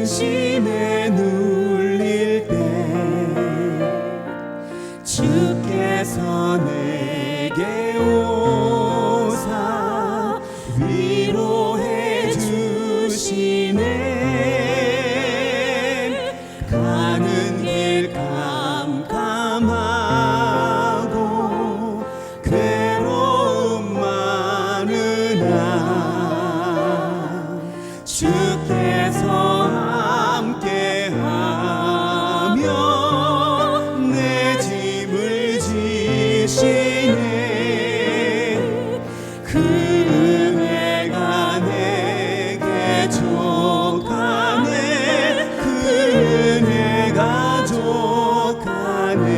근심에 눌릴 때 주께서 내게 오사 위로해 주시네. 가는 길 캄캄하고 괴로움 많으나 주께서 함께하며 내 짐을 지시네. 그 은혜가 내게 족하네. 그 은혜가 족하네.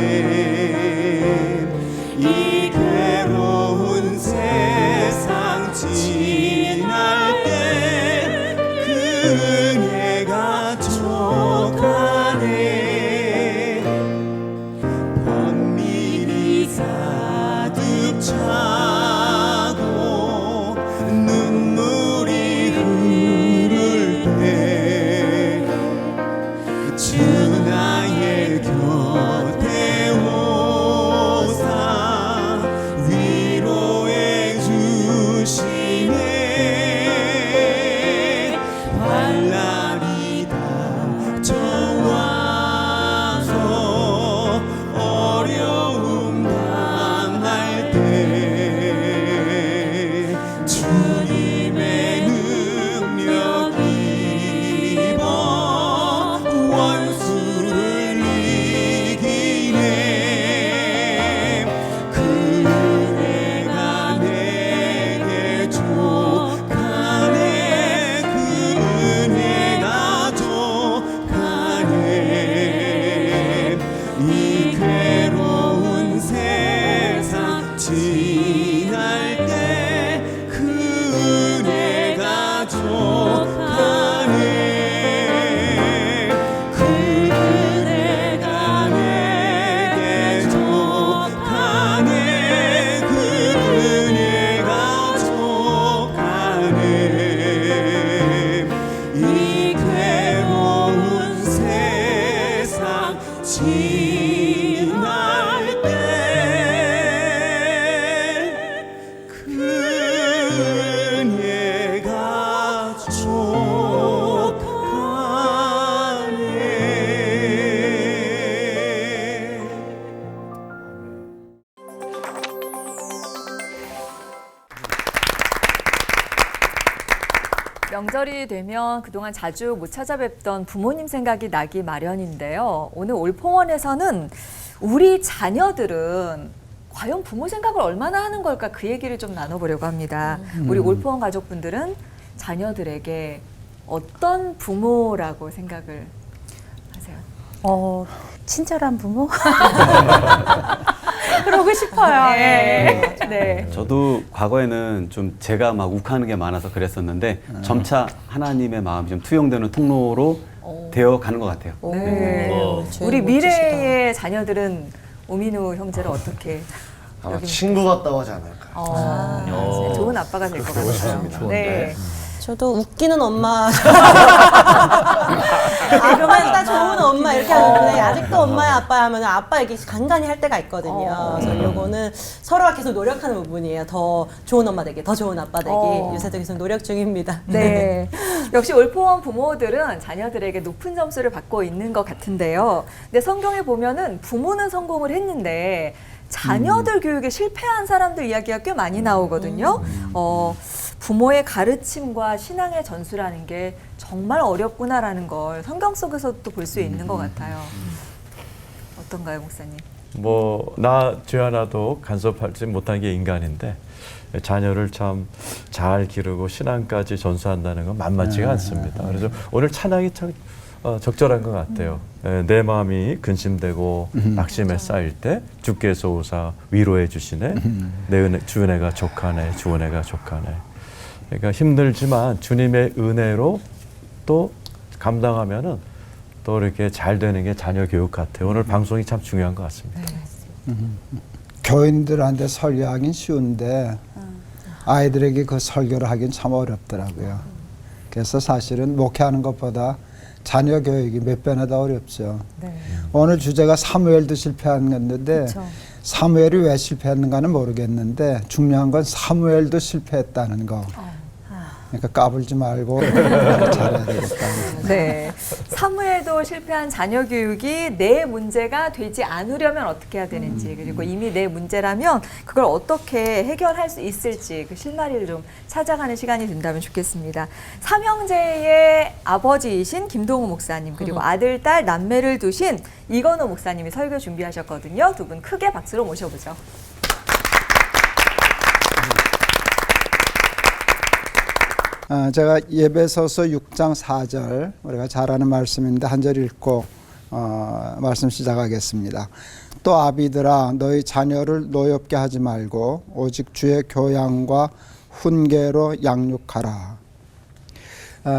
이 괴로운 세상 지날 때 그 은혜가 족하네. 번민이 가득 차고 눈물이 흐를 때 주 나의 곁에 오사 위로해 주시네. 환난이 닥쳐와서 어려움 당할 때 주님의 능력 입어 원수를 이기네. 그 은혜가 내게 족하네. 그 은혜가 족하네. 이 괴로운 세상 지날 때 그 은혜가 족하네. 그 은혜가 내게 족하네. 그 은혜가 족하네. 이 괴로운 세상 지날 때 그 은혜가 족하네. 명절이 되면 그동안 자주 못 찾아뵙던 부모님 생각이 나기 마련인데요. 오늘 올포원에서는 우리 자녀들은 과연 부모 생각을 얼마나 하는 걸까, 그 얘기를 좀 나눠보려고 합니다. 우리 올포원 가족분들은 자녀들에게 어떤 부모라고 생각을 하세요? 친절한 부모? 그러고 싶어요. 네. 네. 저도 과거에는 좀 제가 막 욱하는 게 많아서 그랬었는데 점차 하나님의 마음이 좀 투영되는 통로로 되어 가는 것 같아요. 네. 우리 미래의 자녀들은 오민우 형제를 어떻게 친구 같다고 하지 않을까. 좋은 아빠가 될 것 같아요. 네. 저도 웃기는 엄마. 아빠보다 좋은 엄마 이렇게 하는데 아직도 엄마야 아빠야 하면 아빠 얘기 간간히 할 때가 있거든요. 그래서 이거는 서로가 계속 노력하는 부분이에요. 더 좋은 엄마 되기, 더 좋은 아빠 되기. 요새도 계속 노력 중입니다. 네. 역시 올포원 부모들은 자녀들에게 높은 점수를 받고 있는 것 같은데요. 근데 성경에 보면은 부모는 성공을 했는데 자녀들 교육에 실패한 사람들 이야기가 꽤 많이 나오거든요. 부모의 가르침과 신앙의 전수라는 게 정말 어렵구나라는 걸 성경 속에서도 볼 수 있는 것 같아요. 어떤가요, 목사님? 나 죄 하나도 간섭하지 못한 게 인간인데 자녀를 참 잘 기르고 신앙까지 전수한다는 건 만만치가 않습니다. 그래서 오늘 찬양이 참 적절한 것 같아요. 내 마음이 근심되고 낙심에 쌓일 때 주께서 오사 위로해 주시네. 주 은혜가 족하네. 주 은혜가 족하네. 그러니까 힘들지만 주님의 은혜로 또 감당하면은 또 이렇게 잘 되는 게 자녀 교육 같아요. 오늘 방송이 참 중요한 것 같습니다. 교인들한테 설교하긴 쉬운데 아이들에게 그 설교를 하긴 참 어렵더라고요. 그래서 사실은 목회하는 것보다 자녀 교육이 몇 배나 더 어렵죠. 네. 오늘 주제가 사무엘도 실패했는데 그쵸. 사무엘이 왜 실패했는가는 모르겠는데 중요한 건 사무엘도 실패했다는 거. 그러니까 까불지 말고 잘해야 되겠다. 네. 사무엘도 실패한 자녀 교육이 내 문제가 되지 않으려면 어떻게 해야 되는지, 그리고 이미 내 문제라면 그걸 어떻게 해결할 수 있을지 그 실마리를 좀 찾아가는 시간이 된다면 좋겠습니다. 삼형제의 아버지이신 김동우 목사님, 그리고 아들, 딸, 남매를 두신 이건호 목사님이 설교 준비하셨거든요. 두 분 크게 박수로 모셔보죠. 제가 예배서서 6장 4절 우리가 잘 아는 말씀인데 한 절 읽고 말씀 시작하겠습니다. 또 아비들아 너희 자녀를 노엽게 하지 말고 오직 주의 교양과 훈계로 양육하라.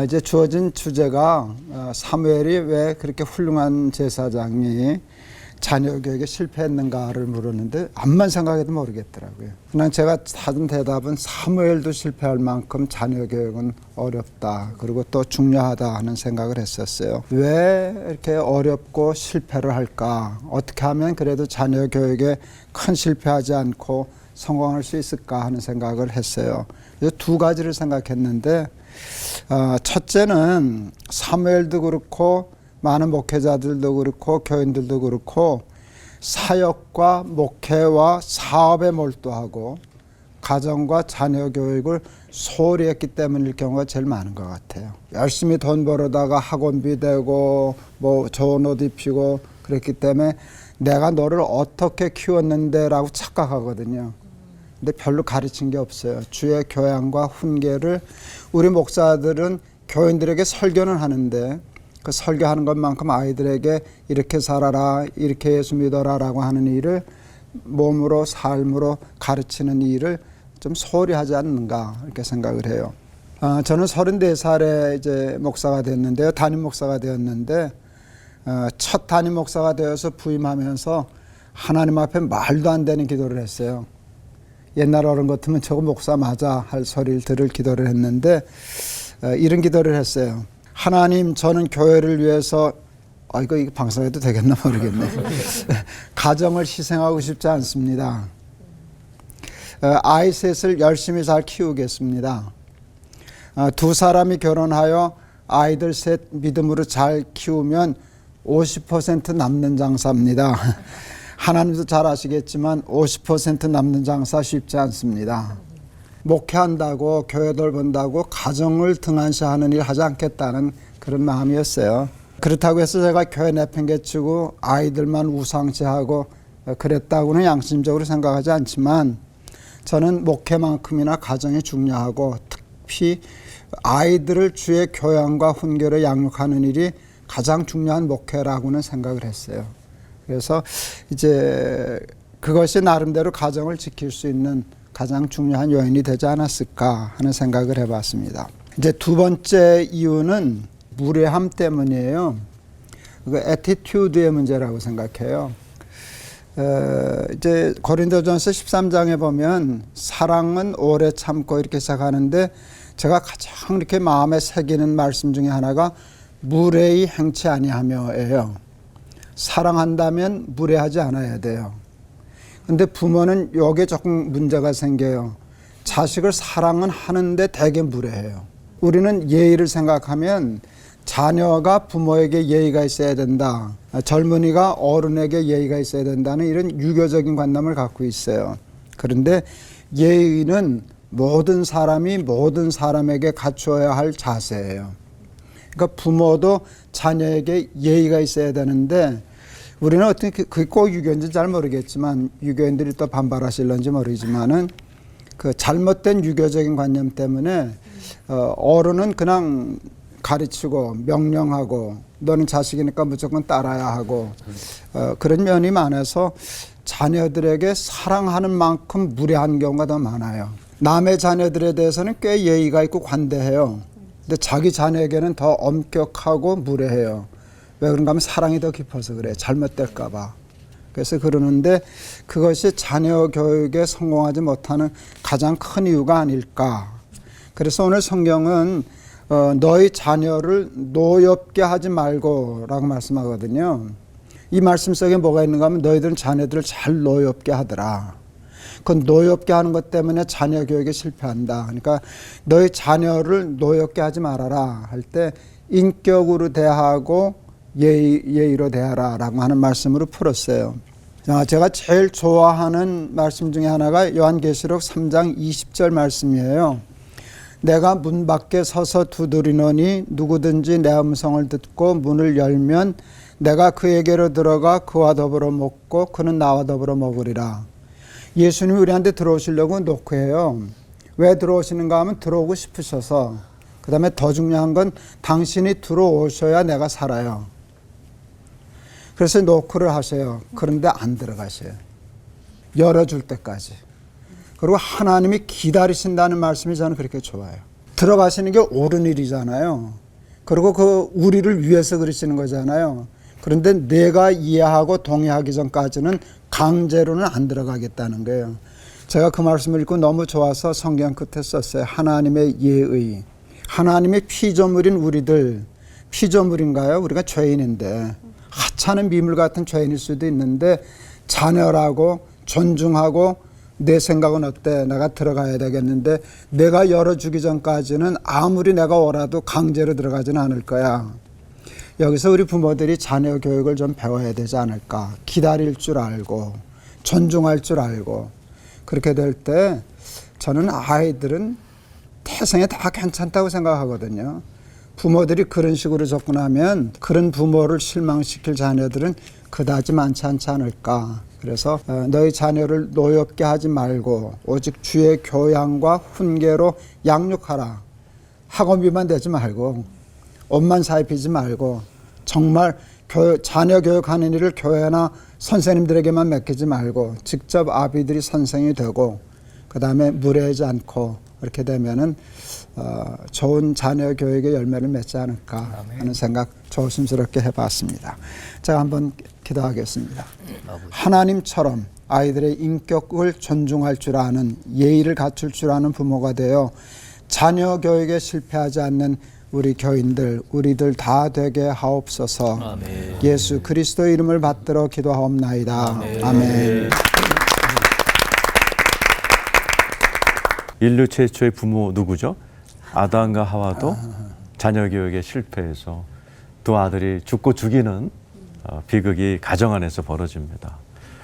이제 주어진 주제가 사무엘이 왜 그렇게 훌륭한 제사장이 자녀 교육에 실패했는가를 물었는데 암만 생각해도 모르겠더라고요. 그냥 제가 찾은 대답은 사무엘도 실패할 만큼 자녀 교육은 어렵다. 그리고 또 중요하다 하는 생각을 했었어요. 왜 이렇게 어렵고 실패를 할까? 어떻게 하면 그래도 자녀 교육에 큰 실패하지 않고 성공할 수 있을까 하는 생각을 했어요. 그래서 두 가지를 생각했는데 첫째는 사무엘도 그렇고 많은 목회자들도 그렇고 교인들도 그렇고 사역과 목회와 사업에 몰두하고 가정과 자녀 교육을 소홀히 했기 때문일 경우가 제일 많은 것 같아요. 열심히 돈 벌어다가 학원비 대고 뭐 좋은 옷 입히고 그랬기 때문에 내가 너를 어떻게 키웠는데 라고 착각하거든요. 근데 별로 가르친 게 없어요. 주의 교양과 훈계를 우리 목사들은 교인들에게 설교는 하는데 그 설교하는 것만큼 아이들에게 이렇게 살아라, 이렇게 예수 믿어라 라고 하는 일을 몸으로 삶으로 가르치는 일을 좀 소홀히 하지 않는가 이렇게 생각을 해요. 저는 34살에 이제 목사가 됐는데요. 담임 목사가 되었는데 첫 담임 목사가 되어서 부임하면서 하나님 앞에 말도 안 되는 기도를 했어요. 옛날 어른 같으면 저거 목사 맞아 할 소리를 들을 기도를 했는데 이런 기도를 했어요. 하나님, 저는 교회를 위해서 이거 방송해도 되겠나 모르겠네. 가정을 희생하고 싶지 않습니다. 아이 셋을 열심히 잘 키우겠습니다. 두 사람이 결혼하여 아이들 셋 믿음으로 잘 키우면 50% 남는 장사입니다. 하나님도 잘 아시겠지만 50% 남는 장사 쉽지 않습니다. 목회한다고 교회들 본다고 가정을 등한시하는 일 하지 않겠다는 그런 마음이었어요. 그렇다고 해서 제가 교회 내팽개치고 아이들만 우상시하고 그랬다고는 양심적으로 생각하지 않지만 저는 목회만큼이나 가정이 중요하고 특히 아이들을 주의 교양과 훈계로 양육하는 일이 가장 중요한 목회라고는 생각을 했어요. 그래서 이제 그것이 나름대로 가정을 지킬 수 있는 가장 중요한 요인이 되지 않았을까 하는 생각을 해봤습니다. 이제 두 번째 이유는 무례함 때문이에요. 그 애티튜드의 문제라고 생각해요. 이제 고린도전서 13장에 보면 사랑은 오래 참고 이렇게 시작하는데 제가 가장 이렇게 마음에 새기는 말씀 중에 하나가 무례히 행치 아니하며예요. 사랑한다면 무례하지 않아야 돼요. 근데 부모는 여기에 조금 문제가 생겨요. 자식을 사랑은 하는데 되게 무례해요. 우리는 예의를 생각하면 자녀가 부모에게 예의가 있어야 된다. 젊은이가 어른에게 예의가 있어야 된다는 이런 유교적인 관념을 갖고 있어요. 그런데 예의는 모든 사람이 모든 사람에게 갖추어야 할 자세예요. 그러니까 부모도 자녀에게 예의가 있어야 되는데 우리는 어떻게 그게 꼭 유교인지 잘 모르겠지만 유교인들이 또 반발하실런지 모르지만은 그 잘못된 유교적인 관념 때문에 어른은 그냥 가르치고 명령하고 너는 자식이니까 무조건 따라야 하고 그런 면이 많아서 자녀들에게 사랑하는 만큼 무례한 경우가 더 많아요. 남의 자녀들에 대해서는 꽤 예의가 있고 관대해요. 근데 자기 자녀에게는 더 엄격하고 무례해요. 왜 그런가 하면 사랑이 더 깊어서 그래. 잘못될까 봐. 그래서 그러는데 그것이 자녀 교육에 성공하지 못하는 가장 큰 이유가 아닐까. 그래서 오늘 성경은 너희 자녀를 노엽게 하지 말고라고 말씀하거든요. 이 말씀 속에 뭐가 있는가 하면 너희들은 자녀들을 잘 노엽게 하더라. 그 노엽게 하는 것 때문에 자녀 교육에 실패한다. 그러니까 너희 자녀를 노엽게 하지 말아라 할 때 인격으로 대하고 예의로 대하라라고 하는 말씀으로 풀었어요. 제가 제일 좋아하는 말씀 중에 하나가 요한계시록 3장 20절 말씀이에요. 내가 문 밖에 서서 두드리노니 누구든지 내 음성을 듣고 문을 열면 내가 그에게로 들어가 그와 더불어 먹고 그는 나와 더불어 먹으리라. 예수님이 우리한테 들어오시려고 노크해요. 왜 들어오시는가 하면 들어오고 싶으셔서, 그 다음에 더 중요한 건 당신이 들어오셔야 내가 살아요. 그래서 노크를 하세요. 그런데 안 들어가셔요. 열어줄 때까지. 그리고 하나님이 기다리신다는 말씀이 저는 그렇게 좋아요. 들어가시는 게 옳은 일이잖아요. 그리고 그 우리를 위해서 그러시는 거잖아요. 그런데 내가 이해하고 동의하기 전까지는 강제로는 안 들어가겠다는 거예요. 제가 그 말씀을 읽고 너무 좋아서 성경 끝에 썼어요. 하나님의 예의. 하나님의 피조물인 우리들. 피조물인가요? 우리가 죄인인데 하찮은 미물 같은 죄인일 수도 있는데 자녀라고 존중하고 내 생각은 어때? 내가 들어가야 되겠는데 내가 열어주기 전까지는 아무리 내가 오라도 강제로 들어가지는 않을 거야. 여기서 우리 부모들이 자녀 교육을 좀 배워야 되지 않을까. 기다릴 줄 알고 존중할 줄 알고 그렇게 될 때 저는 아이들은 태생에 다 괜찮다고 생각하거든요. 부모들이 그런 식으로 접근하면 그런 부모를 실망시킬 자녀들은 그다지 많지 않지 않을까. 그래서 너희 자녀를 노엽게 하지 말고 오직 주의 교양과 훈계로 양육하라. 학원비만 내지 말고 옷만 사입히지 말고 정말 자녀 교육하는 일을 교회나 선생님들에게만 맡기지 말고 직접 아비들이 선생이 되고 그 다음에 무례하지 않고 이렇게 되면은 좋은 자녀 교육의 열매를 맺지 않을까 하는 생각 조심스럽게 해봤습니다. 제가 한번 기도하겠습니다. 하나님처럼 아이들의 인격을 존중할 줄 아는 예의를 갖출 줄 아는 부모가 되어 자녀 교육에 실패하지 않는 우리 교인들, 우리들 다 되게 하옵소서. 아멘. 예수 그리스도 이름을 받들어 기도하옵나이다. 아멘. 아멘. 인류 최초의 부모 누구죠? 아담과 하와도 자녀 교육에 실패해서 두 아들이 죽고 죽이는 비극이 가정 안에서 벌어집니다.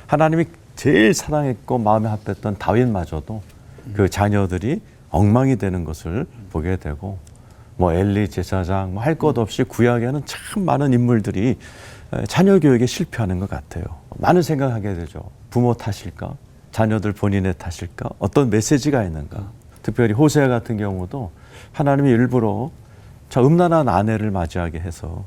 하나님이 제일 사랑했고 마음에 합했던 다윗마저도 그 자녀들이 엉망이 되는 것을 보게 되고 뭐 엘리 제사장 뭐 할 것 없이 구약에는 참 많은 인물들이 자녀 교육에 실패하는 것 같아요. 많은 생각하게 되죠. 부모 탓일까? 자녀들 본인의 탓일까? 어떤 메시지가 있는가? 특별히 호세 같은 경우도 하나님이 일부러 저 음란한 아내를 맞이하게 해서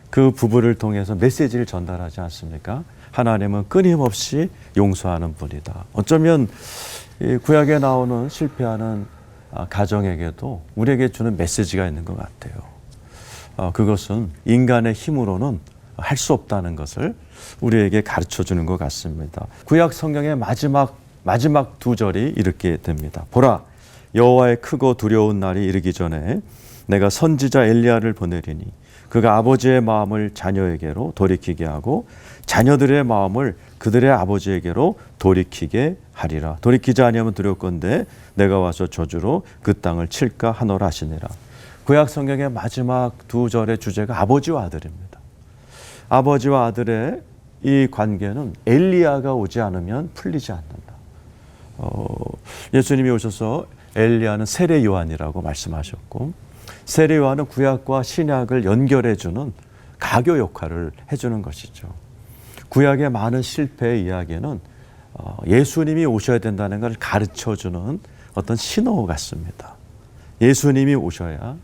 그 부부를 통해서 메시지를 전달하지 않습니까? 하나님은 끊임없이 용서하는 분이다. 어쩌면 이 구약에 나오는 실패하는 가정에게도 우리에게 주는 메시지가 있는 것 같아요. 그것은 인간의 힘으로는 할 수 없다는 것을 우리에게 가르쳐 주는 것 같습니다. 구약 성경의 마지막 두 절이 이렇게 됩니다. 보라, 여호와의 크고 두려운 날이 이르기 전에 내가 선지자 엘리야를 보내리니 그가 아버지의 마음을 자녀에게로 돌이키게 하고 자녀들의 마음을 그들의 아버지에게로 돌이키게 하리라. 돌이키지 아니하면 두렵건대 내가 와서 저주로 그 땅을 칠까 하노라 하시니라. 구약 성경의 마지막 두 절의 주제가 아버지와 아들입니다. 아버지와 아들의 이 관계는 엘리야가 오지 않으면 풀리지 않는다. 예수님이 오셔서 엘리야는 세례 요한이라고 말씀하셨고 세례 요한은 구약과 신약을 연결해주는 가교 역할을 해주는 것이죠. 구약의 많은 실패의 이야기는 예수님이 오셔야 된다는 걸 가르쳐주는 어떤 신호 같습니다. 예수님이 오셔야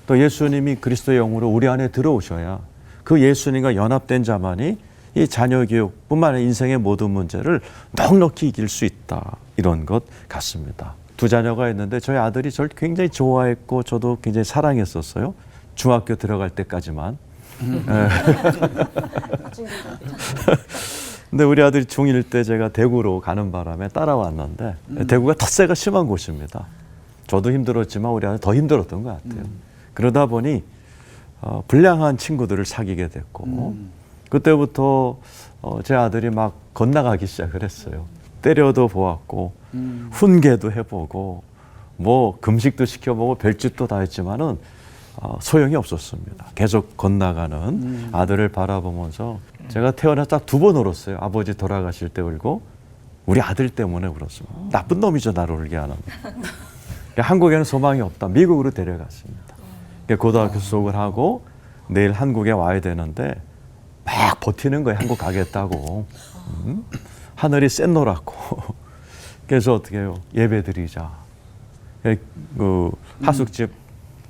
또 예수님이 그리스도의 영으로 우리 안에 들어오셔야 그 예수님과 연합된 자만이 이 자녀 교육뿐만 아니라 인생의 모든 문제를 넉넉히 이길 수 있다. 이런 것 같습니다. 두 자녀가 있는데 저희 아들이 저를 굉장히 좋아했고 저도 굉장히 사랑했었어요. 중학교 들어갈 때까지만. 근데 우리 아들이 중1 때 제가 대구로 가는 바람에 따라왔는데 대구가 텃세가 심한 곳입니다. 저도 힘들었지만 우리 아들 더 힘들었던 것 같아요. 그러다 보니 불량한 친구들을 사귀게 됐고 그때부터 제 아들이 막 건너가기 시작을 했어요. 때려도 보았고 훈계도 해보고 뭐 금식도 시켜보고 별짓도 다 했지만은 소용이 없었습니다. 계속 건너가는 아들을 바라보면서 제가 태어나 딱 2번 울었어요. 아버지 돌아가실 때 울고 우리 아들 때문에 울었습니다. 나쁜 놈이죠, 나를 울게 하는. 한국에는 소망이 없다. 미국으로 데려갔습니다. 고등학교 수업을 하고 내일 한국에 와야 되는데 막 버티는 거예요. 한국 가겠다고. 하늘이 샛노랗고. 그래서 어떻게 해요? 예배 드리자. 그 하숙집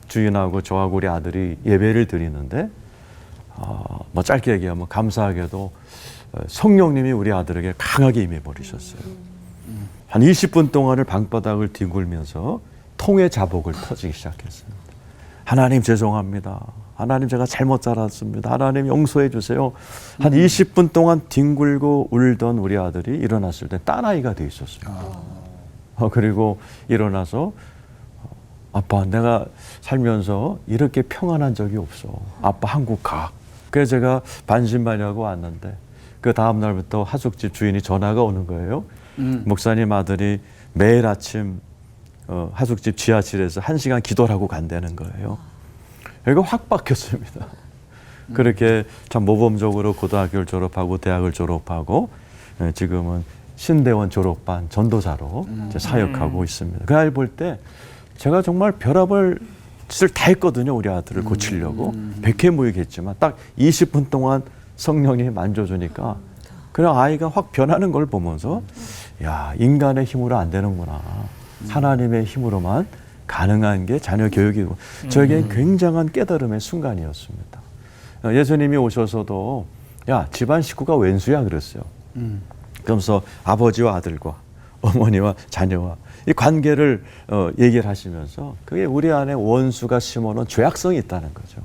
주인하고 저하고 우리 아들이 예배를 드리는데 뭐 짧게 얘기하면 감사하게도 성령님이 우리 아들에게 강하게 임해버리셨어요. 한 20분 동안을 방바닥을 뒹굴면서 통의 자복을 터지기 시작했습니다. 하나님 죄송합니다. 하나님 제가 잘못 자랐습니다. 하나님 용서해 주세요. 한 20분 동안 뒹굴고 울던 우리 아들이 일어났을 때 딴아이가 돼 있었어요. 그리고 일어나서 아빠 내가 살면서 이렇게 평안한 적이 없어. 아빠 한국 가. 그래서 제가 반신반의하고 왔는데 그 다음 날부터 하숙집 주인이 전화가 오는 거예요. 목사님 아들이 매일 아침 하숙집 지하실에서 1시간 기도를 하고 간다는 거예요. 여기가 확 바뀌었습니다. 그렇게 참 모범적으로 고등학교를 졸업하고 대학을 졸업하고 지금은 신대원 졸업반 전도사로 이제 사역하고 있습니다. 그 아이 볼 때 제가 정말 별의별 짓을 다 했거든요. 우리 아들을 고치려고. 백해무익했지만 딱 20분 동안 성령이 만져주니까 그냥 아이가 확 변하는 걸 보면서 야, 인간의 힘으로 안 되는구나. 하나님의 힘으로만 가능한 게 자녀 교육이고 저에겐 굉장한 깨달음의 순간이었습니다. 예수님이 오셔서도 야, 집안 식구가 왼수야 그랬어요. 그러면서 아버지와 아들과 어머니와 자녀와 이 관계를 얘기를 하시면서 그게 우리 안에 원수가 심어놓은 죄악성이 있다는 거죠.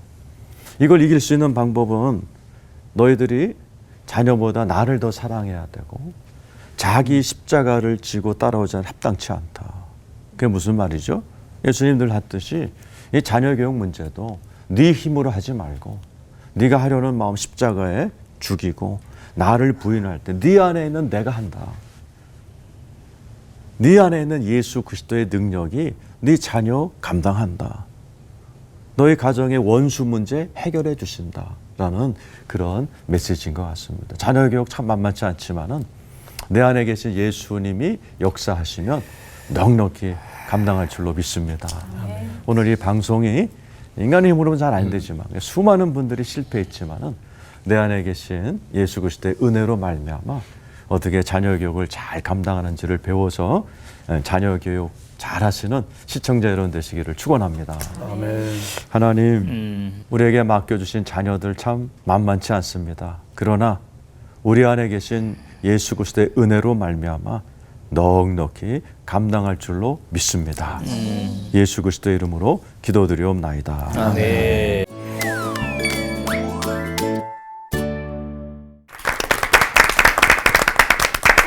이걸 이길 수 있는 방법은 너희들이 자녀보다 나를 더 사랑해야 되고 자기 십자가를 지고 따라오자는 합당치 않다. 그게 무슨 말이죠? 예수님들 했듯이 이 자녀 교육 문제도 네 힘으로 하지 말고 네가 하려는 마음 십자가에 죽이고 나를 부인할 때 네 안에 있는 내가 한다. 네 안에 있는 예수 그리스도의 능력이 네 자녀 감당한다. 너희 가정의 원수 문제 해결해 주신다라는 그런 메시지인 것 같습니다. 자녀 교육 참 만만치 않지만은 내 안에 계신 예수님이 역사하시면 넉넉히 감당할 줄로 믿습니다. 오늘 이 방송이 인간의 힘으로는 잘 안 되지만 수많은 분들이 실패했지만은 내 안에 계신 예수 그리스도의 은혜로 말미암아 어떻게 자녀 교육을 잘 감당하는지를 배워서 자녀 교육 잘 하시는 시청자 여러분 되시기를 축원합니다. 아멘. 하나님, 우리에게 맡겨주신 자녀들 참 만만치 않습니다. 그러나 우리 안에 계신 예수 그리스도의 은혜로 말미암아 넉넉히 감당할 줄로 믿습니다. 예수 그리스도의 이름으로 기도드리옵나이다. 아멘.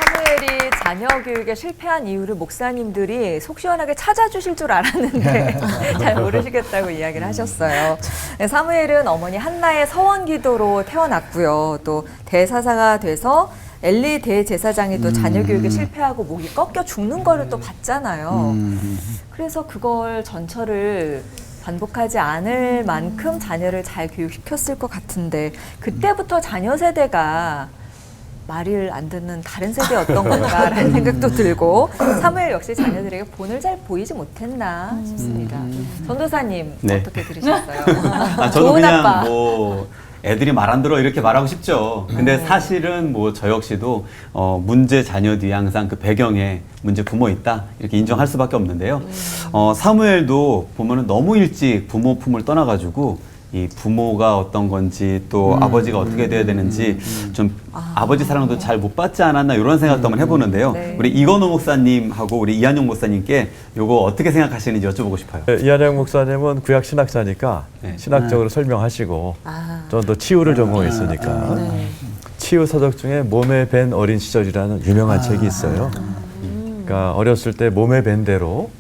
사무엘이 자녀 교육에 실패한 이유를 목사님들이 속 시원하게 찾아주실 줄 알았는데 잘 모르시겠다고 이야기를 하셨어요. 네, 사무엘은 어머니 한나의 서원 기도로 태어났고요. 또 대사사가 돼서 엘리 대제사장이 또 자녀 교육에 실패하고 목이 꺾여 죽는 거를 또 봤잖아요. 그래서 그걸 전철을 반복하지 않을 만큼 자녀를 잘 교육시켰을 것 같은데 그때부터 자녀 세대가 말을 안 듣는 다른 세대였던 건가라는 생각도 들고 사무엘 역시 자녀들에게 본을 잘 보이지 못했나 싶습니다. 전도사님 네. 어떻게 들으셨어요? 저도 좋은 그냥 아빠. 뭐 애들이 말 안 들어 이렇게 말하고 싶죠. 근데 사실은 뭐 저 역시도 문제 자녀 뒤에 항상 그 배경에 문제 부모 있다 이렇게 인정할 수밖에 없는데요. 사무엘도 보면은 너무 일찍 부모 품을 떠나가지고 이 부모가 어떤 건지 또 아버지가 어떻게 돼야 되는지 좀 아버지 사랑도 잘 못 받지 않았나 이런 생각도 한번 해보는데요. 네. 우리 이건호 목사님하고 우리 이한용 목사님께 요거 어떻게 생각하시는지 여쭤보고 싶어요. 이한영 목사님은 구약 신학자니까 네. 신학적으로 설명하시고 저는 또 치유를 전공했으니까 치유 서적 중에 몸에 밴 어린 시절이라는 유명한 책이 있어요. 그러니까 어렸을 때 몸에 밴 대로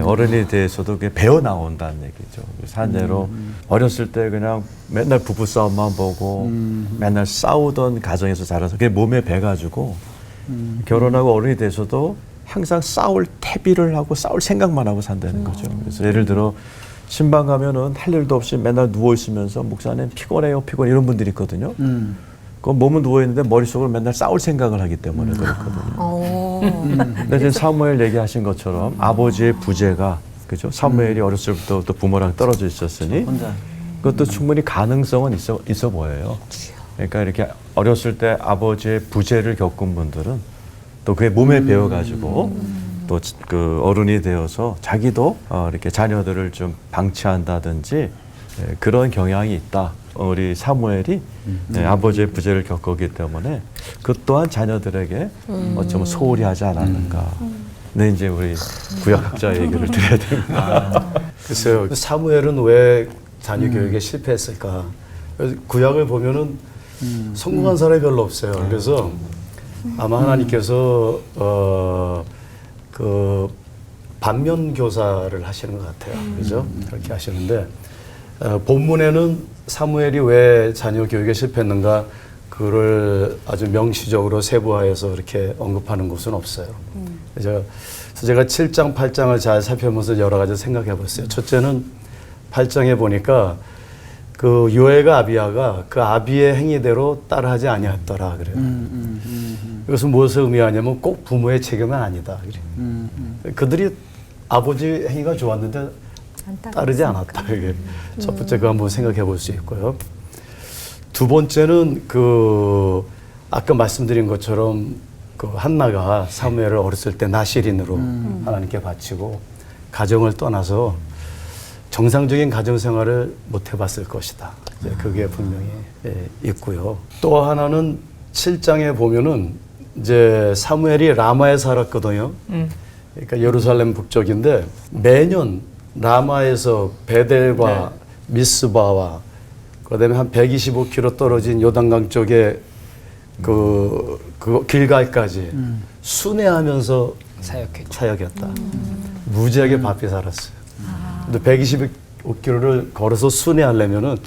어른이 대해서도 그게 배워 나온다는 얘기죠. 사례로 어렸을 때 그냥 맨날 부부 싸움만 보고 맨날 싸우던 가정에서 자라서 그게 몸에 배가지고 결혼하고 어른이 돼서도 항상 싸울 태비를 하고 싸울 생각만 하고 산다는 거죠. 그래서 예를 들어 신방 가면은 할 일도 없이 맨날 누워 있으면서 목사님 피곤해요, 피곤해 이런 분들이 있거든요. 그 몸은 누워 있는데 머릿속으로 맨날 싸울 생각을 하기 때문에 그렇거든요. 근데 지금 사무엘 얘기하신 것처럼 아버지의 부재가 그죠? 사무엘이 어렸을 때부터 또 부모랑 떨어져 있었으니 그것도 충분히 가능성은 있어 보여요. 그러니까 이렇게 어렸을 때 아버지의 부재를 겪은 분들은 또 그게 몸에 배워가지고 또 그 어른이 되어서 자기도 이렇게 자녀들을 좀 방치한다든지 그런 경향이 있다. 우리 사무엘이 아버지의 부재를 겪었기 때문에 그 또한 자녀들에게 어쩌면 소홀히 하지 않았는가. 네, 이제 우리 구약학자 얘기를 드려야 됩니다. 글쎄요, 사무엘은 왜 자녀 교육에 실패했을까? 구약을 보면은 성공한 사람이 별로 없어요. 그래서 아마 하나님께서 그 반면 교사를 하시는 것 같아요. 그죠? 그렇게 하시는데 본문에는 사무엘이 왜 자녀 교육에 실패했는가 그를 아주 명시적으로 세부화해서 이렇게 언급하는 곳은 없어요. 그래서 제가 7장, 8장을 잘 살펴보면서 여러 가지 생각해 봤어요. 첫째는 8장에 보니까 그 요엘과 아비야가 그 아비의 행위대로 따라하지 아니했더라 그래요. 이것은 무엇을 의미하냐면 꼭 부모의 책임은 아니다. 그래요. 그들이 아버지 행위가 좋았는데 따르지 않았다. 이게 첫 번째 그 한번 생각해 볼 수 있고요. 두 번째는 그 아까 말씀드린 것처럼 그 한나가 사무엘을 어렸을 때 나실인으로 하나님께 바치고 가정을 떠나서 정상적인 가정 생활을 못 해봤을 것이다. 이제 그게 분명히 있고요. 또 하나는 7장에 보면은 이제 사무엘이 라마에 살았거든요. 그러니까 예루살렘 북쪽인데 매년 라마에서 베델과 미스바와 그다음에 한 125km 떨어진 요단강 쪽에 그 길갈까지 순회하면서 사역했다. 무지하게 바삐 살았어요. 근데 125km를 걸어서 순회하려면은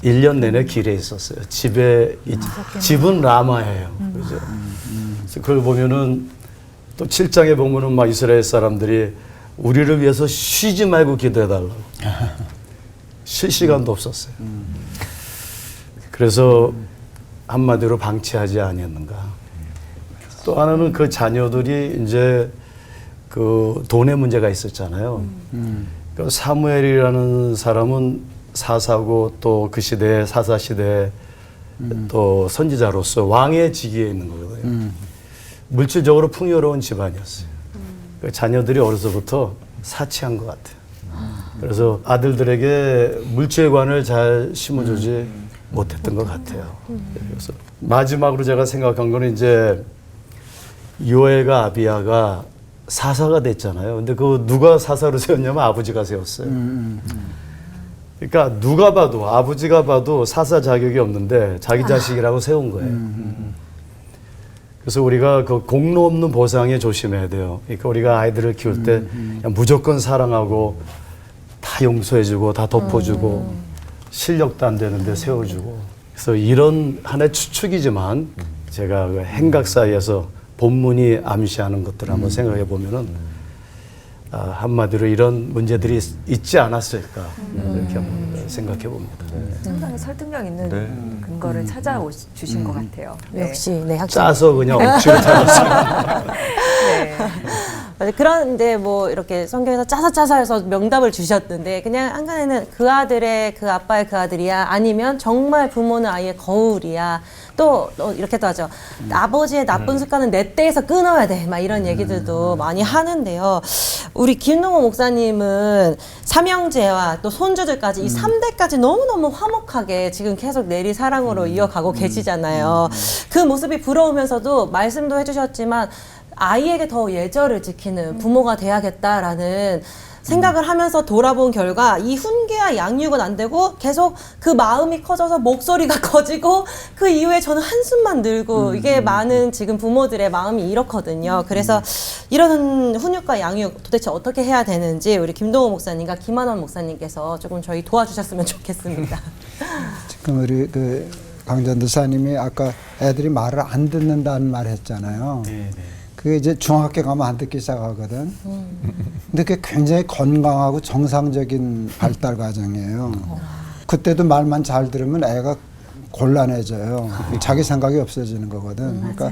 1년 내내 길에 있었어요. 집은 라마예요. 그죠? 그래서 그걸 보면은 또 7장에 보면은 막 이스라엘 사람들이 우리를 위해서 쉬지 말고 기도해달라고. 쉴 시간도 없었어요. 그래서 한마디로 방치하지 아니었는가. 또 하나는 그 자녀들이 이제 그 돈의 문제가 있었잖아요. 그 사무엘이라는 사람은 사사고 또 그 시대에 사사 시대에 또 선지자로서 왕의 직위에 있는 거거든요. 물질적으로 풍요로운 집안이었어요. 그 자녀들이 어려서부터 사치한 것 같아요. 그래서 아들들에게 물질관을 잘 심어주지 못했던 것 같아요. 그래서 마지막으로 제가 생각한 거는 이제 요엘과 아비야가 사사가 됐잖아요. 근데 그 누가 사사로 세웠냐면 아버지가 세웠어요. 그러니까 누가 봐도 아버지가 봐도 사사 자격이 없는데 자기 자식이라고 세운 거예요. 그래서 우리가 그 공로 없는 보상에 조심해야 돼요. 그러니까 우리가 아이들을 키울 때 그냥 무조건 사랑하고 다 용서해주고 다 덮어주고 실력도 안 되는데 세워주고. 그래서 이런 하나의 추측이지만 제가 그 행각 사이에서 본문이 암시하는 것들을 한번 생각해 보면은 한마디로 이런 문제들이 있지 않았을까 이렇게 한번 생각해 봅니다. 상당히 설득력 있는 근거를 찾아주신 것 같아요. 역시 네, 학생. 짜서 그냥 억지로 찾았어요. 네. 맞아요. 그런데 뭐 이렇게 성경에서 짜서 해서 명답을 주셨는데 그냥 한간에는 그 아들의 그 아빠의 그 아들이야 아니면 정말 부모는 아이의 거울이야 또 이렇게 또 하죠. 아버지의 나쁜 습관은 내 때에서 끊어야 돼 막 이런 얘기들도 많이 하는데요. 우리 김동호 목사님은 삼형제와 또 손주들까지 이 3대까지 너무너무 화목하게 지금 계속 내리 사랑으로 이어가고 계시잖아요. 그 모습이 부러우면서도 말씀도 해주셨지만 아이에게 더 예절을 지키는 부모가 돼야겠다라는 생각을 하면서 돌아본 결과 이 훈계와 양육은 안 되고 계속 그 마음이 커져서 목소리가 커지고 그 이후에 저는 한숨만 늘고 이게 많은 지금 부모들의 마음이 이렇거든요. 그래서 이런 훈육과 양육 도대체 어떻게 해야 되는지 우리 김동호 목사님과 김한원 목사님께서 조금 저희 도와주셨으면 좋겠습니다. 지금 우리 그 강전도사님이 아까 애들이 말을 안 듣는다는 말 했잖아요. 네, 네. 그게 이제 중학교 가면 안 듣기 시작하거든. 근데 그게 굉장히 건강하고 정상적인 발달 과정이에요. 그때도 말만 잘 들으면 애가 곤란해져요. 자기 생각이 없어지는 거거든. 그러니까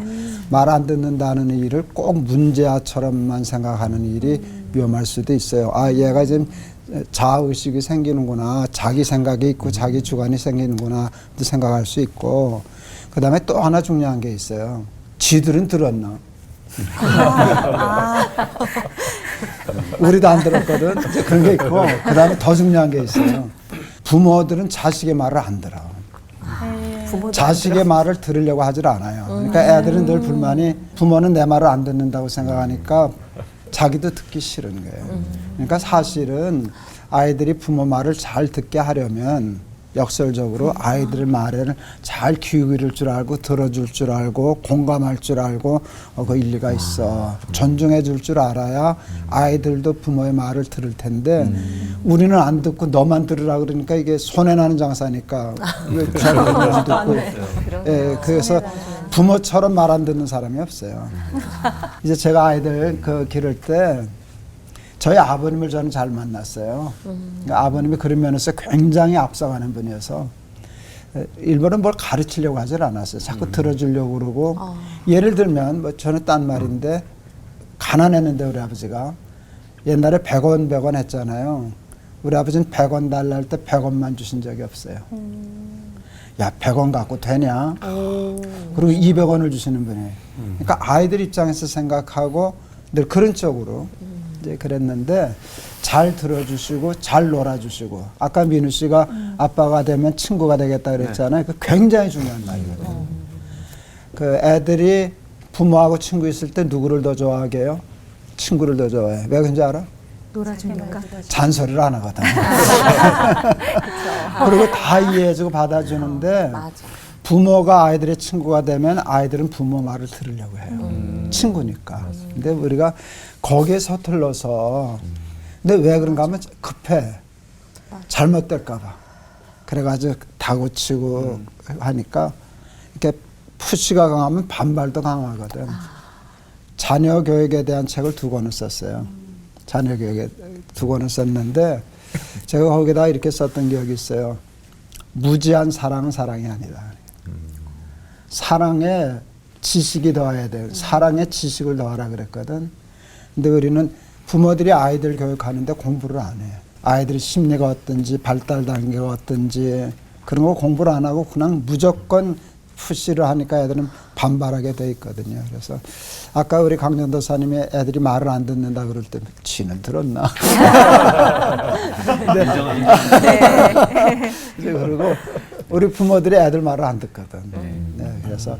말 안 듣는다는 일을 꼭 문제아처럼만 생각하는 일이 위험할 수도 있어요. 아, 얘가 지금 자아의식이 생기는구나. 자기 생각이 있고 자기 주관이 생기는구나. 생각할 수 있고. 그 다음에 또 하나 중요한 게 있어요. 쥐들은 들었나? 우리도 안 들었거든. 이제 그런 게 있고. 그 다음에 더 중요한 게 있어요. 부모들은 자식의 말을 안 들어. 자식의 말을 들으려고 하질 않아요. 그러니까 애들은 늘 불만이 부모는 내 말을 안 듣는다고 생각하니까 자기도 듣기 싫은 거예요. 그러니까 사실은 아이들이 부모 말을 잘 듣게 하려면 역설적으로 아이들 말을 잘 귀 기울일 줄 알고 들어줄 줄 알고 공감할 줄 알고 그 일리가 있어. 존중해 줄 줄 알아야 아이들도 부모의 말을 들을 텐데 우리는 안 듣고 너만 들으라 그러니까 이게 손해나는 장사니까 잘 듣고 예, 그래서 부모처럼 말 안 듣는 사람이 없어요. 이제 제가 아이들 그 기를 때 저희 아버님을 저는 잘 만났어요. 그러니까 아버님이 그런 면에서 굉장히 앞서가는 분이어서 일부러 뭘 가르치려고 하질 않았어요. 자꾸 들어주려고 그러고 예를 들면 뭐 저는 딴 말인데 가난했는데 우리 아버지가 옛날에 100원 했잖아요. 우리 아버지는 100원 달라 할 때 100원만 주신 적이 없어요. 야, 100원 갖고 되냐? 그리고 200원을 주시는 분이에요. 그러니까 아이들 입장에서 생각하고 늘 그런 쪽으로 이제 그랬는데 잘 들어주시고 잘 놀아주시고 아까 민우 씨가 아빠가 되면 친구가 되겠다 그랬잖아요. 그 굉장히 중요한 말이거든요. 그 애들이 부모하고 친구 있을 때 누구를 더 좋아하게 해요? 친구를 더 좋아해. 왜 그런지 알아? 놀아주니까. 잔소리를 안 하거든. 그리고 다 이해해주고 받아주는데 부모가 아이들의 친구가 되면 아이들은 부모 말을 들으려고 해요. 친구니까. 근데 우리가 거기에 서툴러서 근데 왜 그런가 하면 급해. 잘못될까 봐. 그래가지고 다구치고 하니까 이렇게 푸시가 강하면 반발도 강하거든. 자녀 교육에 대한 책을 2권을 썼어요. 자녀 교육에 2권을 썼는데 제가 거기다 이렇게 썼던 기억이 있어요. 무지한 사랑은 사랑이 아니다. 사랑에 지식이 더해야 돼요. 사랑에 지식을 더하라 그랬거든. 근데 우리는 부모들이 아이들 교육하는데 공부를 안 해요. 아이들의 심리가 어떤지 발달 단계가 어떤지 그런 거 공부를 안 하고 그냥 무조건 푸시를 하니까 애들은 반발하게 돼 있거든요. 그래서 아까 우리 강전도사님이 애들이 말을 안 듣는다 그럴 때 쥐는 들었나? 이제 그리고 우리 부모들이 애들 말을 안 듣거든. 네, 그래서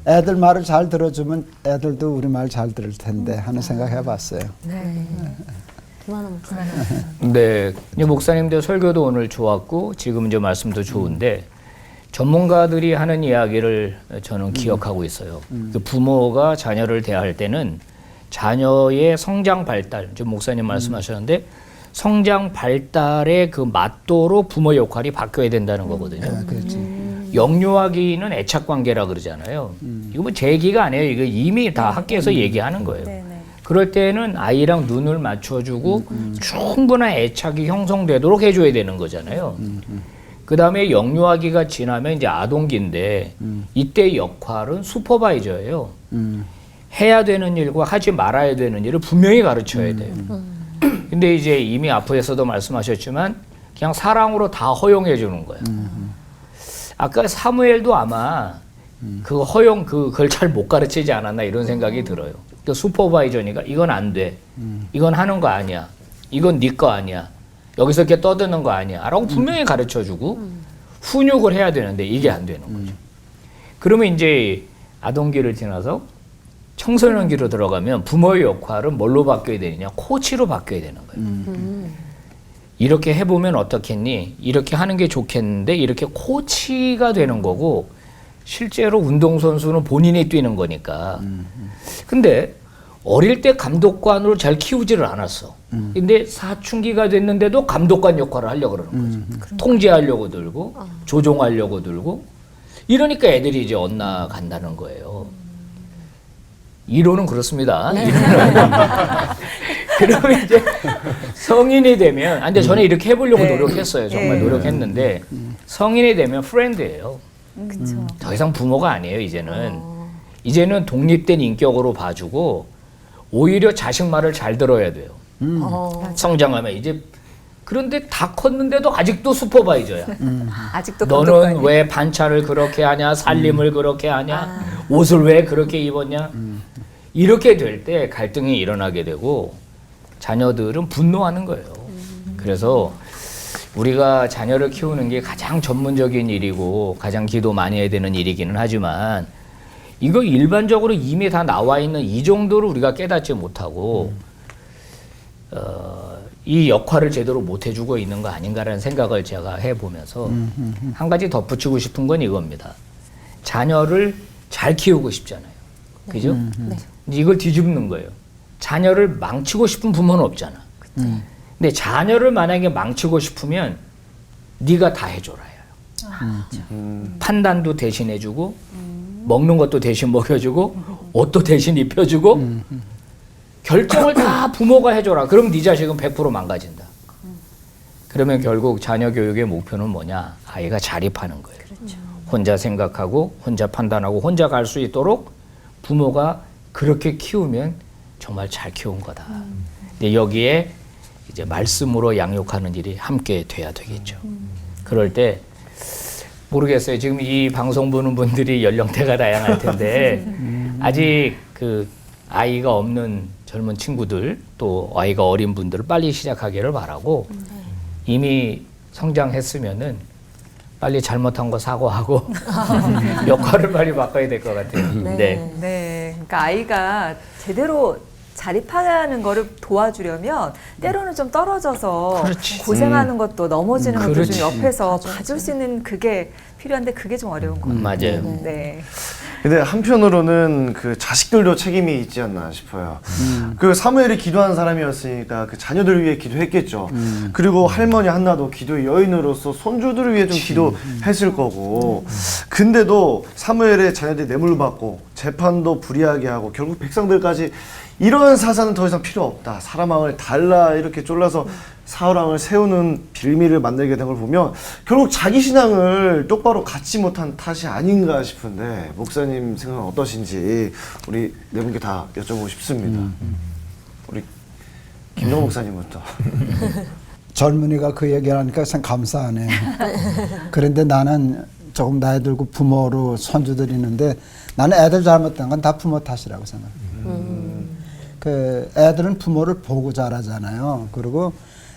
애들 말을 잘 들어주면 애들도 우리 말 잘 들을 텐데 하는 생각 해봤어요. 네, 이제 목사님들 설교도 오늘 좋았고 지금 이제 말씀도 좋은데 전문가들이 하는 이야기를 저는 기억하고 있어요. 그 부모가 자녀를 대할 때는 자녀의 성장 발달, 지금 목사님 말씀하셨는데 성장 발달의 그 맞도로 부모 역할이 바뀌어야 된다는 거거든요. 영유아기는 애착 관계라 그러잖아요. 이거 뭐 제 얘기가 아니에요. 이거 이미 다 학계에서 얘기하는 거예요. 그럴 때는 아이랑 눈을 맞춰주고 충분한 애착이 형성되도록 해줘야 되는 거잖아요. 그 다음에 영유아기가 지나면 이제 아동기인데 이때 역할은 슈퍼바이저예요. 해야 되는 일과 하지 말아야 되는 일을 분명히 가르쳐야 돼요. 근데 이제 이미 앞에서도 말씀하셨지만 그냥 사랑으로 다 허용해 주는 거예요. 아까 사무엘도 아마 그 허용 그걸 잘 못 가르치지 않았나 이런 생각이 들어요. 그 슈퍼바이저니까 이건 안 돼. 이건 하는 거 아니야. 이건 네 거 아니야. 여기서 이렇게 떠드는 거 아니야. 라고 분명히 가르쳐주고 훈육을 해야 되는데 이게 안 되는 거죠. 그러면 이제 아동기를 지나서 청소년기로 들어가면 부모의 역할은 뭘로 바뀌어야 되느냐? 코치로 바뀌어야 되는 거예요. 이렇게 해보면 어떻겠니? 이렇게 하는 게 좋겠는데 이렇게 코치가 되는 거고 실제로 운동선수는 본인이 뛰는 거니까. 근데 어릴 때 감독관으로 잘 키우지를 않았어. 근데 사춘기가 됐는데도 감독관 역할을 하려고 그러는 거죠. 통제하려고 들고 조종하려고 들고 이러니까 애들이 이제 엇나간다는 거예요. 이론은 그렇습니다. 이론은. 그러면 이제 성인이 되면, 근데 저는 이렇게 해보려고 노력했어요. 정말 노력했는데 성인이 되면 프렌드예요. 그쵸. 더 이상 부모가 아니에요. 이제는 독립된 인격으로 봐주고 오히려 자식 말을 잘 들어야 돼요. 성장하면 이제 그런데 다 컸는데도 아직도 슈퍼바이저야. 아직도 너는 감독관이. 왜 반찬을 그렇게 하냐, 살림을 그렇게 하냐, 옷을 왜 그렇게 입었냐. 이렇게 될 때 갈등이 일어나게 되고 자녀들은 분노하는 거예요. 그래서 우리가 자녀를 키우는 게 가장 전문적인 일이고 가장 기도 많이 해야 되는 일이기는 하지만 이거 일반적으로 이미 다 나와 있는 이 정도를 우리가 깨닫지 못하고 이 역할을 제대로 못 해주고 있는 거 아닌가라는 생각을 제가 해보면서 한 가지 덧붙이고 싶은 건 이겁니다. 자녀를 잘 키우고 싶잖아요. 그죠? 이걸 뒤집는 거예요. 자녀를 망치고 싶은 부모는 없잖아. 근데 자녀를 만약에 망치고 싶으면 네가 다 해줘라. 판단도 대신 해주고 먹는 것도 대신 먹여주고 옷도 대신 입혀주고 결정을 다 부모가 해줘라. 그럼 네 자식은 100% 망가진다. 그러면 결국 자녀 교육의 목표는 뭐냐? 아이가 자립하는 거예요. 혼자 생각하고 혼자 판단하고 혼자 갈 수 있도록 부모가 그렇게 키우면 정말 잘 키운 거다. 근데 여기에 이제 말씀으로 양육하는 일이 함께 돼야 되겠죠. 그럴 때 모르겠어요. 지금 이 방송 보는 분들이 연령대가 다양할 텐데 아직 그 아이가 없는 젊은 친구들 또 아이가 어린 분들을 빨리 시작하기를 바라고 이미 성장했으면은 빨리 잘못한 거 사과하고 역할을 빨리 바꿔야 될 것 같아요. 네. 네, 그러니까 아이가 제대로 자립하는 거를 도와주려면 때로는 좀 떨어져서 그렇지. 고생하는 것도 넘어지는 것도 그렇지. 좀 옆에서 봐줄 수 있는 그게 필요한데 그게 좀 어려운 것 같아요. 맞아요. 네. 근데 한편으로는 그 자식들도 책임이 있지 않나 싶어요. 그 사무엘이 기도한 사람이었으니까 그 자녀들을 위해 기도했겠죠. 그리고 할머니 한나도 기도의 여인으로서 손주들을 위해 좀 기도했을 거고. 근데도 사무엘의 자녀들이 뇌물을 받고 재판도 불이하게 하고 결국 백성들까지 이런 사사는 더 이상 필요 없다. 사람 왕을 달라 이렇게 졸라서 사울 왕을 세우는 빌미를 만들게 된 걸 보면 결국 자기 신앙을 똑바로 갖지 못한 탓이 아닌가 싶은데 목사님 생각은 어떠신지 우리 네 분께 다 여쭤보고 싶습니다. 우리 김동호 목사님부터. 젊은이가 그 얘기를 하니까 참 감사하네. 그런데 나는 조금 나이 들고 부모로 손주들 있는데 나는 애들 잘못된 건 다 부모 탓이라고 생각해. 그 애들은 부모를 보고 자라잖아요. 그리고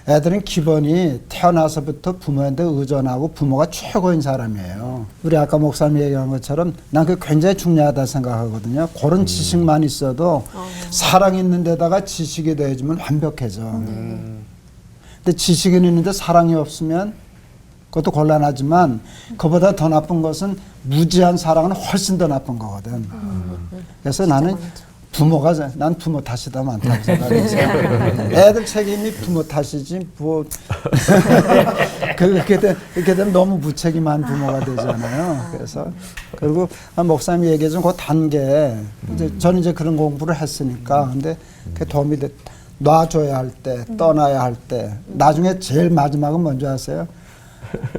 애들은 기본이 태어나서부터 부모한테 의존하고 부모가 최고인 사람이에요. 우리 아까 목사님이 얘기한 것처럼 난 그게 굉장히 중요하다 생각하거든요. 그런 지식만 있어도 사랑이 있는 데다가 지식이 더해지면 완벽해져. 근데 지식이 있는데 사랑이 없으면 그것도 곤란하지만 그보다 더 나쁜 것은 무지한 사랑은 훨씬 더 나쁜 거거든. 그래서 나는 부모가 난 부모 탓이다 많다고 생각해서 애들 책임이 부모 탓이지 뭐 그렇게 되면 너무 무책임한 부모가 되잖아요. 그래서 그리고 목사님이 얘기해준 그 단계 이제 저는 이제 그런 공부를 했으니까 근데 그게 도움이 돼. 놔줘야 할 때 떠나야 할 때 나중에 제일 마지막은 뭔지 아세요?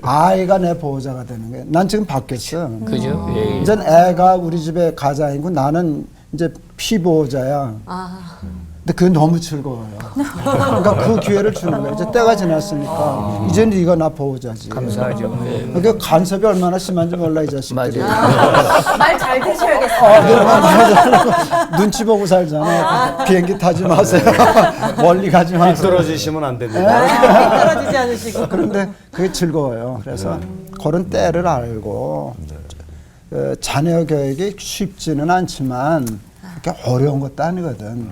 아이가 내 보호자가 되는 거예요. 난 지금 바뀌었어. 그죠? 예. 이젠 애가 우리 집에 가장이고 나는 이제 피보호자야. 근데 그게 너무 즐거워요. 그러니까 그 기회를 주는 거예요. 이제 때가 지났으니까 이제 네가 나 보호자지. 감사하죠. 네. 그러니까 간섭이 얼마나 심한지 몰라 이 자식들이. 말 잘 되셔야겠어요. 눈치 보고 살잖아. 비행기 타지 마세요. 멀리 가지 마세요. 떨어지시면 안 됩니다. 떨어지지 않으시고. 그런데 그게 즐거워요. 그래서 그런 때를 알고 자녀 교육이 쉽지는 않지만 그렇게 어려운 것도 아니거든.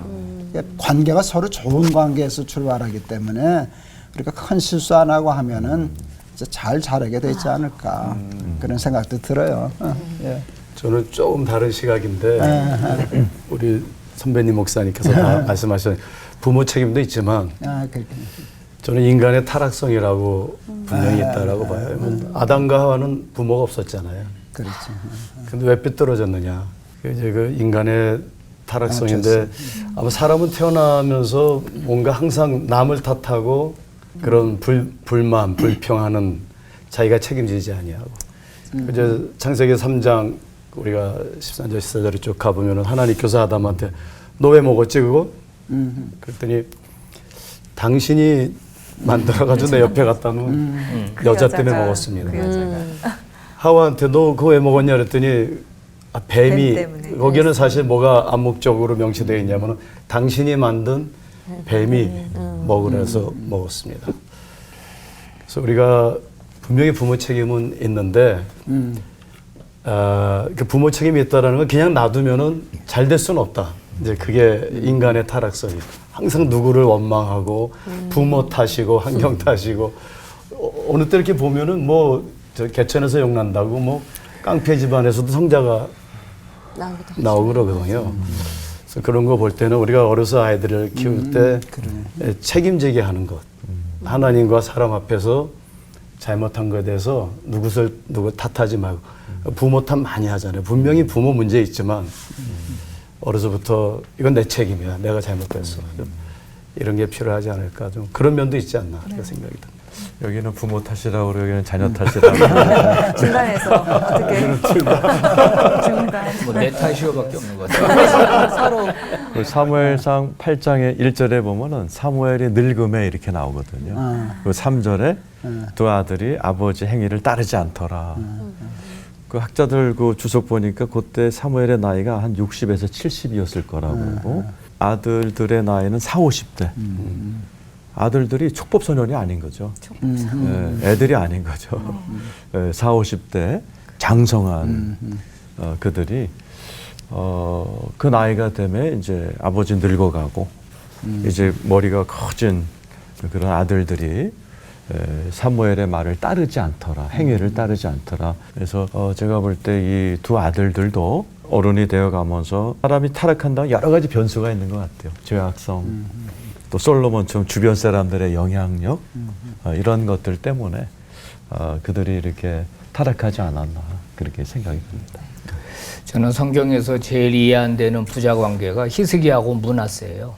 관계가 서로 좋은 관계에서 출발하기 때문에 우리가 큰 실수 안 하고 하면은 이제 잘 자라게 되지 않을까 그런 생각도 들어요. 예. 저는 조금 다른 시각인데 우리 선배님 목사님께서 다 말씀하신 부모 책임도 있지만 그렇게. 저는 인간의 타락성이라고 분명히 있다라고 봐요. 아담과 하와는 부모가 없었잖아요. 그렇죠. 근데 왜 삐뚤어졌느냐? 이제 그 인간의 타락성인데 아마 사람은 태어나면서 뭔가 항상 남을 탓하고 그런 불만, 불평하는 자기가 책임지지 아니하고. 이제 창세기 3장 우리가 13절, 14절에 쭉 가보면은 하나님께서 아담한테 너 왜 먹었지 그거? 그랬더니 당신이 만들어가지고 내 옆에 갖다 놓은 그 여자 여자가, 때문에 먹었습니다. 그 여자가. 하와한테 너 그거 왜 먹었냐 그랬더니 뱀이 뱀 때문에. 거기는 사실 뭐가 암묵적으로 명시되어 있냐면은 당신이 만든 뱀이 먹으래서 먹었습니다. 그래서 우리가 분명히 부모 책임은 있는데 그 부모 책임이 있다라는 건 그냥 놔두면은 잘 될 수는 없다. 이제 그게 인간의 타락성이 항상 누구를 원망하고 부모 탓이고 환경 탓이고 어느 때 이렇게 보면은 뭐 저 개천에서 용난다고 뭐 깡패 집안에서도 성자가 나오고 그러거든요. 그래서 그런 거 볼 때는 우리가 어려서 아이들을 키울 때 책임지게 하는 것, 하나님과 사람 앞에서 잘못한 것에 대해서 누구 탓하지 말고 부모 탓 많이 하잖아요. 분명히 부모 문제 있지만 어려서부터 이건 내 책임이야. 내가 잘못했어. 이런 게 필요하지 않을까. 좀 그런 면도 있지 않나 그렇게 생각이 듭니다. 여기는 부모 탓이라고 그러고 여기는 자녀 탓이라고. 중간에서 어떻게 중간. 뭐 내 탓이요밖에 없는 것 같아요. 서로. 그 사무엘상 8장의 1절에 보면은 사무엘이 늙음에 이렇게 나오거든요. 그 3절에 두 아들이 아버지 행위를 따르지 않더라. 그 학자들 그 주석 보니까 그때 사무엘의 나이가 한 60에서 70이었을 거라고 그러고 아들들의 나이는 40, 50대. 아들들이 촉법소년이 아닌 거죠. 애들이 아닌 거죠. 40, 50대 장성한 그들이 그 나이가 되면 이제 아버지 늙어가고 이제 머리가 커진 그런 아들들이 사무엘의 말을 따르지 않더라. 행위를 따르지 않더라. 그래서 제가 볼 때 이 두 아들들도 어른이 되어가면서 사람이 타락한다면 여러 가지 변수가 있는 것 같아요. 죄악성, 또 솔로몬처럼 주변 사람들의 영향력 이런 것들 때문에 그들이 이렇게 타락하지 않았나 그렇게 생각이 듭니다. 저는 성경에서 제일 이해 안 되는 부자 관계가 히스기야하고 므낫세예요.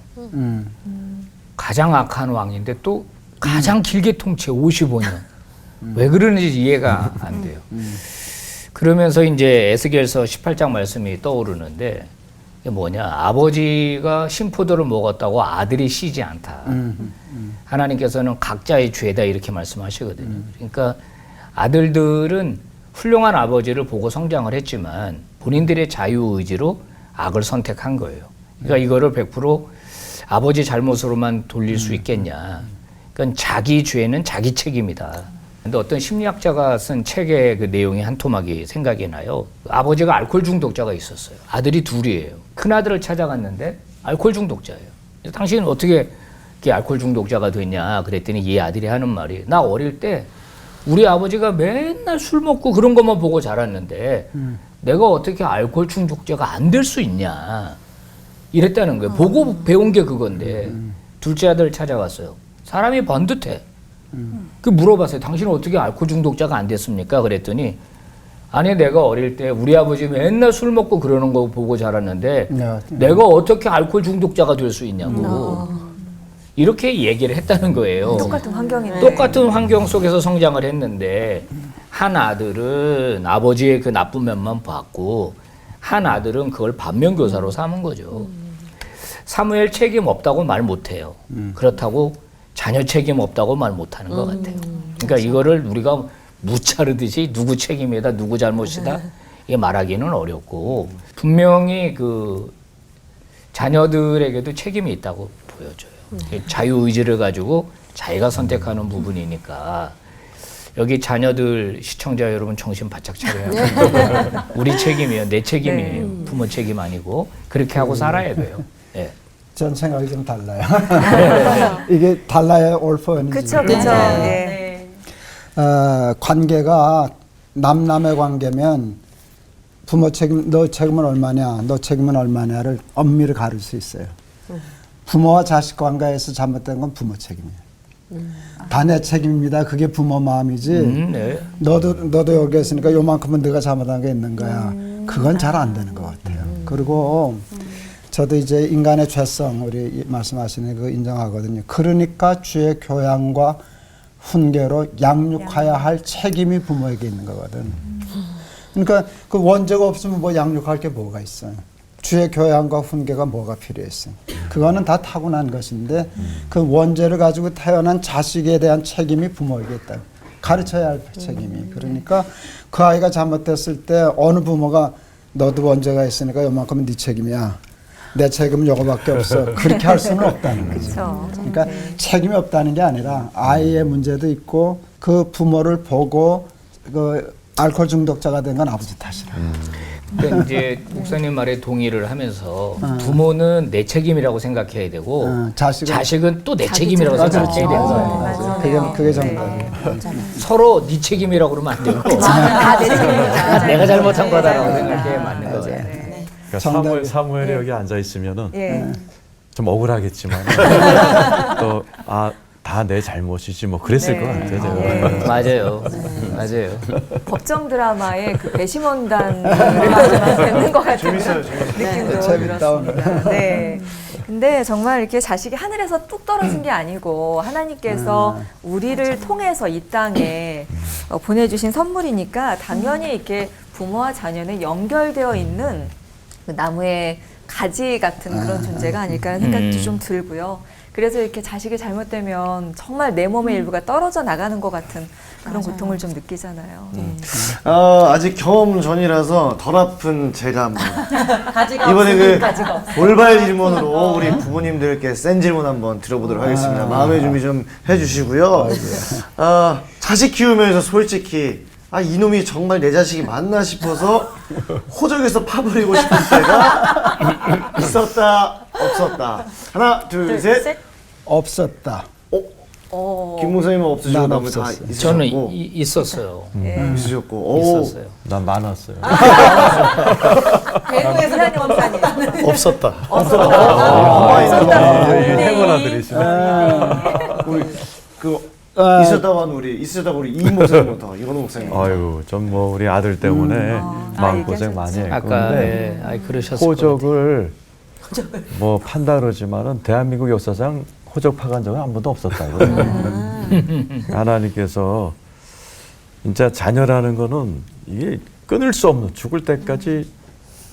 가장 악한 왕인데 또 가장 길게 통치 55년. 왜 그러는지 이해가 안 돼요. 그러면서 이제 에스겔서 18장 말씀이 떠오르는데 이게 뭐냐? 아버지가 신포도를 먹었다고 아들이 쉬지 않다. 하나님께서는 각자의 죄다 이렇게 말씀하시거든요. 그러니까 아들들은 훌륭한 아버지를 보고 성장을 했지만 본인들의 자유의지로 악을 선택한 거예요. 그러니까 이거를 100% 아버지 잘못으로만 돌릴 수 있겠냐. 그러니까 자기 죄는 자기 책임이다. 근데 어떤 심리학자가 쓴 책의 그 내용이 한 토막이 생각이 나요. 아버지가 알코올 중독자가 있었어요. 아들이 둘이에요. 큰아들을 찾아갔는데 알코올 중독자예요. 당신은 어떻게 이렇게 알코올 중독자가 됐냐 그랬더니 이 아들이 하는 말이 나 어릴 때 우리 아버지가 맨날 술 먹고 그런 것만 보고 자랐는데 내가 어떻게 알코올 중독자가 안 될 수 있냐 이랬다는 거예요. 보고 배운 게 그건데 둘째 아들 찾아갔어요. 사람이 번듯해. 그 물어봤어요. 당신은 어떻게 알코올 중독자가 안 됐습니까? 그랬더니 아니 내가 어릴 때 우리 아버지 맨날 술 먹고 그러는 거 보고 자랐는데 내가 어떻게 알코올 중독자가 될 수 있냐고 이렇게 얘기를 했다는 거예요. 똑같은 환경인데. 똑같은 환경 속에서 성장을 했는데 한 아들은 아버지의 그 나쁜 면만 봤고 한 아들은 그걸 반면교사로 삼은 거죠. 사무엘 책임 없다고 말 못해요. 그렇다고 자녀 책임 없다고 말 못하는 것 같아요. 그러니까 이거를 우리가 무차르듯이 누구 책임이다, 누구 잘못이다 이게 말하기는 어렵고 분명히 그 자녀들에게도 책임이 있다고 보여져요. 자유의지를 가지고 자기가 선택하는 부분이니까 여기 자녀들 시청자 여러분 정신 바짝 차려야 돼요. 우리 책임이에요. 내 책임이에요. 부모 책임 아니고 그렇게 하고 살아야 돼요. 예. 전 생각이 좀 달라요. 이게 달라야 올포원이지. 그쵸, 그쵸. 예. 관계가 남남의 관계면 부모 책임, 너 책임은 얼마냐, 너 책임은 얼마냐를 엄밀히 가릴 수 있어요. 부모와 자식 관계에서 잘못된 건 부모 책임이에요. 다 내 책임입니다. 그게 부모 마음이지. 네. 너도 여기 있으니까 요만큼은 네가 잘못한 게 있는 거야. 그건 잘 안 되는 것 같아요. 그리고 저도 이제 인간의 죄성, 우리 말씀하시는 거 인정하거든요. 그러니까 주의 교양과 훈계로 양육해야 할 책임이 부모에게 있는 거거든. 그러니까 그 원죄가 없으면 뭐 양육할 게 뭐가 있어요. 주의 교양과 훈계가 뭐가 필요했어요. 그거는 다 타고난 것인데 그 원죄를 가지고 태어난 자식에 대한 책임이 부모에게 있다. 가르쳐야 할 책임이. 그러니까 그 아이가 잘못됐을 때 어느 부모가 너도 원죄가 있으니까 요만큼은 네 책임이야. 내 책임은 요거밖에 없어. 그렇게 할 수는 없다는 거죠. 그러니까 책임이 없다는 게 아니라 아이의 문제도 있고 그 부모를 보고 그 알코올 중독자가 된 건 아버지 탓이라. 그러니까 이제 목사님 말에 동의를 하면서 부모는 내 책임이라고 생각해야 되고 자식은 또 내 책임이라고 생각해야 되는 거예요. 그게 정답이에요. 서로 네 책임이라고 그러면 안 되고 다내 책임이다. 내가 잘못한 거다라고 생각해야 맞는 거죠. 그러니까 사무엘이 여기 앉아 있으면은 예. 좀 억울하겠지만 또 다 내 잘못이지 뭐 그랬을 것 같아요. 제가. 예. 맞아요. 맞아요. 법정 드라마의 그 배심원단을 뵙는 것 같은 느낌도 들었습니다. 네. 근데 정말 이렇게 자식이 하늘에서 뚝 떨어진 게 아니고 하나님께서 우리를 통해서 이 땅에 보내주신 선물이니까 당연히 이렇게 부모와 자녀는 연결되어 있는 그 나무의 가지 같은 그런 존재가 아닐까 하는 생각도 좀 들고요. 그래서 이렇게 자식이 잘못되면 정말 내 몸의 일부가 떨어져 나가는 것 같은 그런 고통을 좀 느끼잖아요. 아직 경험 전이라서 덜 아픈 제가 한번 가지가 이번에 그 가지가 없어. 돌발 질문으로 우리 부모님들께 센 질문 한번 드려보도록 하겠습니다. 마음의 준비 좀 해주시고요. 자식 키우면서 솔직히 이놈이 정말 내 자식이 맞나 싶어서 호적에서 파버리고 싶은 때가 있었다 없었다. 하나 둘 셋. 없었다. 김 목사님은 없으시고 난 나머지 다 없었어요. 저는 있으셨고 있었어요. 있으셨고 있었어요. 난 많았어요. 대구에서 몇 목사님. 없었다. 이게 행운 아들이시네. 우리 그 있었다고 우리 이 목사님부터 이건우 목사님. 아유, 전 뭐 우리 아들 때문에 마음 고생 많이 했고. 아까 근데 그러셨을 호적을 뭐 판다 그러지만은 대한민국 역사상 호적 파간 적은 한 번도 없었다고. 하나님께서 진짜 자녀라는 거는 이게 끊을 수 없는 죽을 때까지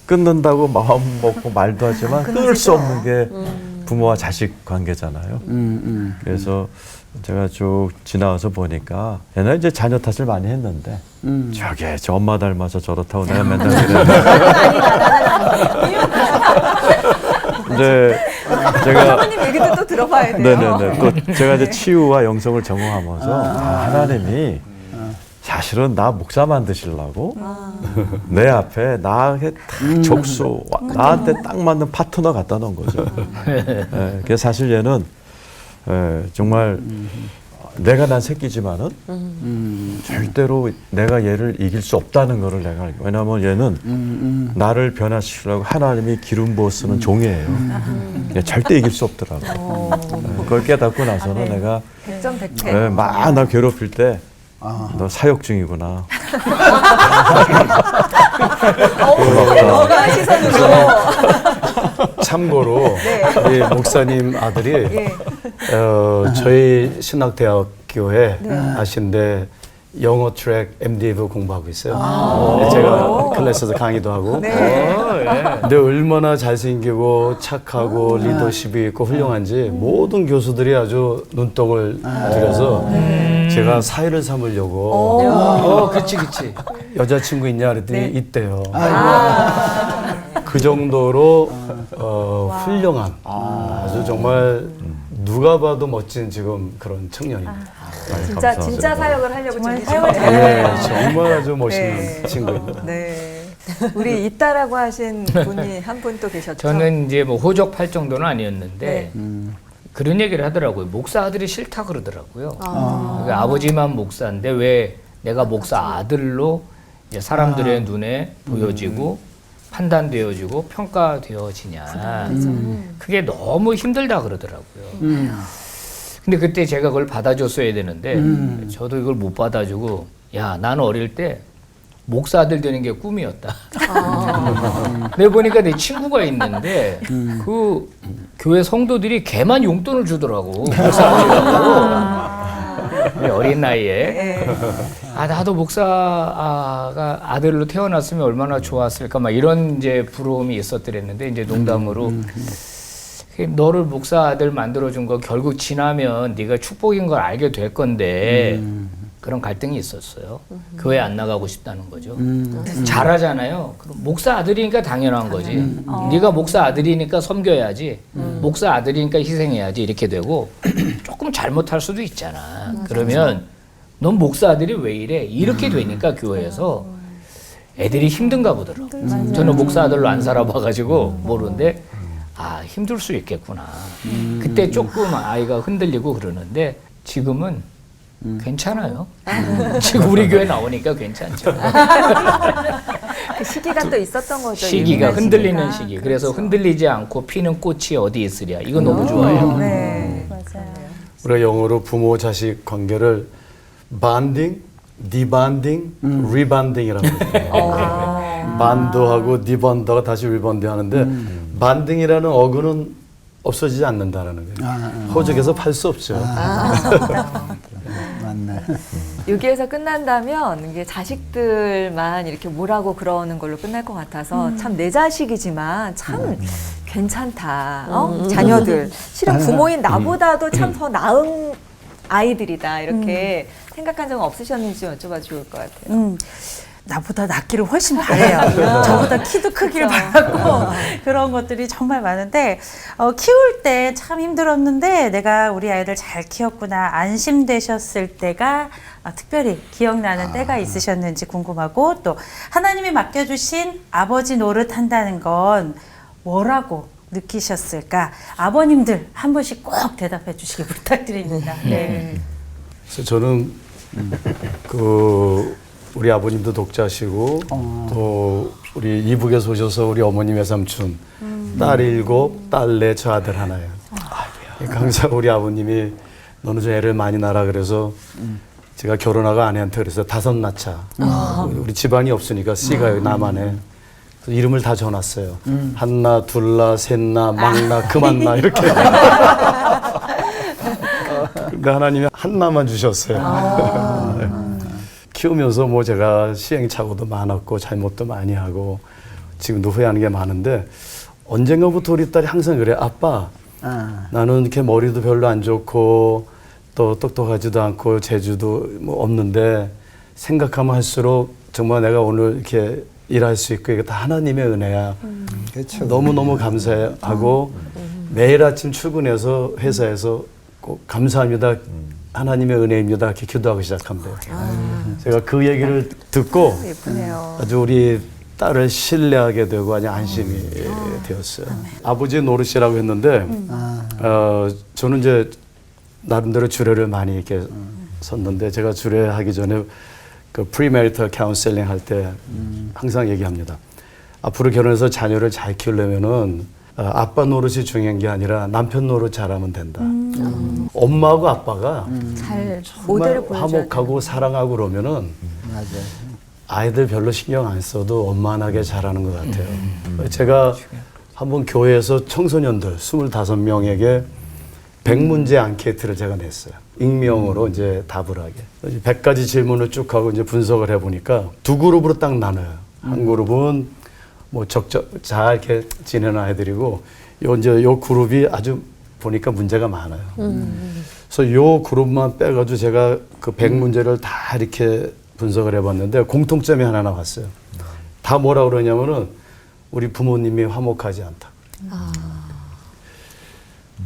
끊는다고 마음 먹고 말도 하지만 끊을 수 없는 게 부모와 자식 관계잖아요. 그래서 제가 쭉 지나와서 보니까 옛날에 이제 자녀 탓을 많이 했는데 저게 저 엄마 닮아서 저렇다고 내가 맨날 이제 제가 사모님 얘기도 또 들어봐야 돼요. 네네네. 또 제가 이제 치유와 영성을 전공하면서 하나님이 사실은 나 목사 만드시려고 내 앞에 나한테 딱 적수 나한테 딱 맞는 파트너 갖다 놓은 거죠. 그래서 사실 얘는 정말 내가 난 새끼지만은 절대로 내가 얘를 이길 수 없다는 거를 내가 알고. 왜냐하면 얘는 나를 변화시키려고 하나님이 기름 부어 쓰는 종이에요. 절대 이길 수 없더라고. 그걸 깨닫고 나서는 내가 백전백패. 막 나 괴롭힐 때 너 사역 중이구나. 너가 시선으로. 참고로 우리 목사님 아들이 저희 신학대학교에 아신데 영어 트랙 MDiv 공부하고 있어요. 제가 클래스에서 강의도 하고. 근데 얼마나 잘생기고 착하고 리더십이 있고 훌륭한지 모든 교수들이 아주 눈독을 들여서 제가 사회를 삼으려고 그치. 여자친구 있냐 그랬더니 있대요. 그 정도로 훌륭한 아주 정말 누가 봐도 멋진 지금 그런 청년입니다. 진짜 진짜 사역을 하려고 정말 준비 사역을 중이에요. 예, 정말 아주 멋있는 네. 친구입니다. 네. 우리 있다라고 하신 분이 한 분 또 계셨죠. 저는 이제 뭐 호적팔 정도는 아니었는데 네. 그런 얘기를 하더라고요. 목사 아들이 싫다 그러더라고요. 그러니까 아버지만 목사인데 왜 내가 목사 아들로 이제 사람들의 눈에 보여지고 판단되어지고 평가되어지냐. 그게 너무 힘들다 그러더라고요. 근데 그때 제가 그걸 받아줬어야 되는데 저도 이걸 못 받아주고 야, 나는 어릴 때 목사 아들 되는 게 꿈이었다. 내가 보니까 내 친구가 있는데 그 교회 성도들이 걔만 용돈을 주더라고. 목사 아들이라고. 어린 나이에. 아, 나도 목사가 아들로 태어났으면 얼마나 좋았을까. 막 이런 이제 부러움이 있었더랬는데 이제 농담으로 너를 목사 아들 만들어준 거 결국 지나면 네가 축복인 걸 알게 될 건데 그런 갈등이 있었어요. 교회 안 나가고 싶다는 거죠. 잘하잖아요. 그럼 목사 아들이니까 당연한 거지. 네가 목사 아들이니까 섬겨야지. 목사 아들이니까 희생해야지 이렇게 되고 조금 잘못할 수도 있잖아. 그러면 넌 목사 아들이 왜 이래? 이렇게 되니까 교회에서 애들이 힘든가 보더라고요. 저는 목사 아들로 안 살아봐가지고 모르는데 아, 힘들 수 있겠구나. 그때 조금 아이가 흔들리고 그러는데 지금은 괜찮아요. 지금 우리 교회 나오니까 괜찮죠. 그 시기가 또 있었던 거죠. 시기가 예민한 흔들리는 시기가. 시기. 그래서 흔들리지 않고 피는 꽃이 어디 있으랴. 이거 너무 좋아요. 네. 맞아요. 우리가 영어로 부모 자식 관계를 반딩, 디반딩, 리반딩이라고 해요. 반도하고 디반도가 다시 리반딩 하는데 반딩이라는 어근은 없어지지 않는다라는 거예요. 호적에서 팔 수 없죠. 맞네. 여기에서 끝난다면 이게 자식들만 이렇게 뭐라고 그러는 걸로 끝날 것 같아서 참 내 자식이지만 참 괜찮다. 자녀들. 실은 부모인 나보다도 참 더 나은 아이들이다. 이렇게 생각한 적은 없으셨는지 여쭤봐 좋을 것 같아요. 나보다 낫기를 훨씬 바래요. 저보다 키도 크기를 바라고 그런 것들이 정말 많은데 키울 때 참 힘들었는데 내가 우리 아이들 잘 키웠구나 안심되셨을 때가 특별히 기억나는 때가 있으셨는지 궁금하고 또 하나님이 맡겨주신 아버지 노릇 한다는 건 뭐라고 느끼셨을까? 아버님들 한 분씩 꼭 대답해 주시기 부탁드립니다. 네. 그래서 저는 우리 아버님도 독자시고 또 우리 이북에서 오셔서 우리 어머님 외삼촌 딸 7, 딸 4, 저 아들 하나예요. 항상 우리 아버님이 너는 좀 애를 많이 낳아라 그래서 제가 결혼하고 아내한테 그래서 5 낳자. 우리 집안이 없으니까 씨가 여기 남한에 그래서 이름을 다 적어놨어요. 한나, 둘나, 셋나, 막나, 그만나 이렇게. 근데 하나님이 한나만 주셨어요. 키우면서 뭐 제가 시행착오도 많았고 잘못도 많이 하고 지금도 후회하는 게 많은데 언젠가부터 우리 딸이 항상 그래. 아빠 나는 이렇게 머리도 별로 안 좋고 또 똑똑하지도 않고 재주도 뭐 없는데 생각하면 할수록 정말 내가 오늘 이렇게 일할 수 있고 이게 다 하나님의 은혜야. 그렇죠. 너무너무 감사하고 매일 아침 출근해서 회사에서 꼭 감사합니다. 하나님의 은혜입니다. 이렇게 기도하기 시작합니다. 제가 그 얘기를 듣고 예쁘네요. 아주 우리 딸을 신뢰하게 되고 아주 안심이 되었어요. 아버지의 노릇이라고 했는데 저는 이제 나름대로 주례를 많이 이렇게 섰는데 제가 주례하기 전에 그 프리메리털 카운셀링 할 때 항상 얘기합니다. 앞으로 결혼해서 자녀를 잘 키우려면은 아빠 노릇이 중요한 게 아니라 남편 노릇 잘하면 된다. 엄마하고 아빠가 잘 정말 모델을 보여줘야 화목하고 사랑하고 그러면은 아이들 별로 신경 안 써도 원만하게 자라는 것 같아요. 제가 한번 교회에서 청소년들 25명에게 100문제 앙케이트를 제가 냈어요. 익명으로 이제 답을 하게. 100가지 질문을 쭉 하고 이제 분석을 해보니까 2그룹으로 딱 나눠요. 한 그룹은 뭐 잘 이렇게 지내는 아이들이고 요 그룹이 아주 보니까 문제가 많아요. 그래서 요 그룹만 빼가지고 제가 그 100문제를 다 이렇게 분석을 해봤는데 공통점이 하나 나왔어요. 다 뭐라 그러냐면은 우리 부모님이 화목하지 않다.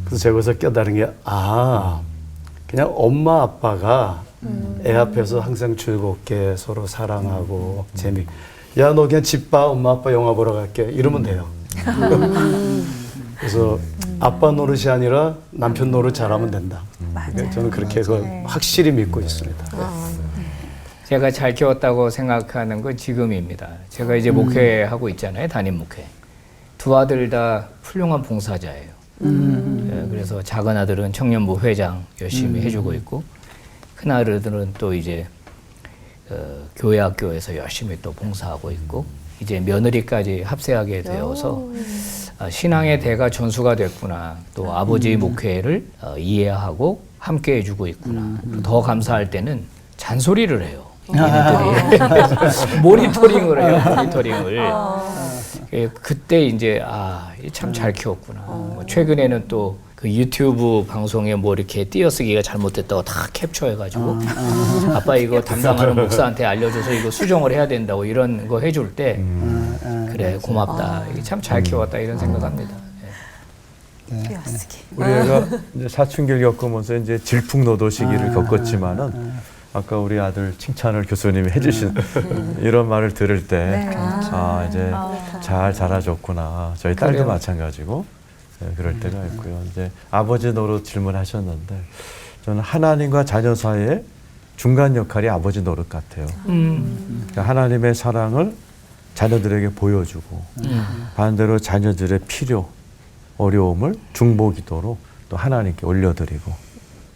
그래서 제가 거기서 깨달은 게 그냥 엄마 아빠가 애 앞에서 항상 즐겁게 서로 사랑하고 야, 너 그냥 집 봐. 엄마 아빠 영화 보러 갈게. 이러면 돼요. 그래서 아빠 노릇이 아니라 남편 노릇 잘하면 된다. 저는 그렇게 확실히 믿고 있습니다. 제가 잘 키웠다고 생각하는 건 지금입니다. 제가 이제 목회하고 있잖아요. 담임 목회. 두 아들 다 훌륭한 봉사자예요. 그래서 작은 아들은 청년부 회장 열심히 해주고 있고, 큰 아들은 또 이제 교회 학교에서 열심히 또 봉사하고 있고, 이제 며느리까지 합세하게 되어서 신앙의 대가 전수가 됐구나. 또 아버지 목회를 이해하고 함께 해주고 있구나. 더 감사할 때는 잔소리를 해요. 얘네들이 모니터링을 해요. 모니터링을. 그때 이제 참 잘 키웠구나. 최근에는 또 그 유튜브 방송에 뭐 이렇게 띄어쓰기가 잘못됐다고 다 캡처해가지고 아빠 이거 담당하는 목사한테 알려줘서 이거 수정을 해야 된다고 이런 거 해줄 때 그래 고맙다. 이게 참 잘 키웠다 이런 생각합니다. 우리 애가 이제 사춘기를 겪으면서 이제 질풍노도 시기를 겪었지만은 아까 우리 아들 칭찬을 교수님이 해주신 이런 말을 들을 때 이제 잘 자라줬구나. 저희 딸도 그래요. 마찬가지고 그럴 때가 있고요. 이제 아버지 노릇 질문하셨는데 저는 하나님과 자녀 사이의 중간 역할이 아버지 노릇 같아요. 그러니까 하나님의 사랑을 자녀들에게 보여주고 반대로 자녀들의 필요, 어려움을 중보기도로 또 하나님께 올려드리고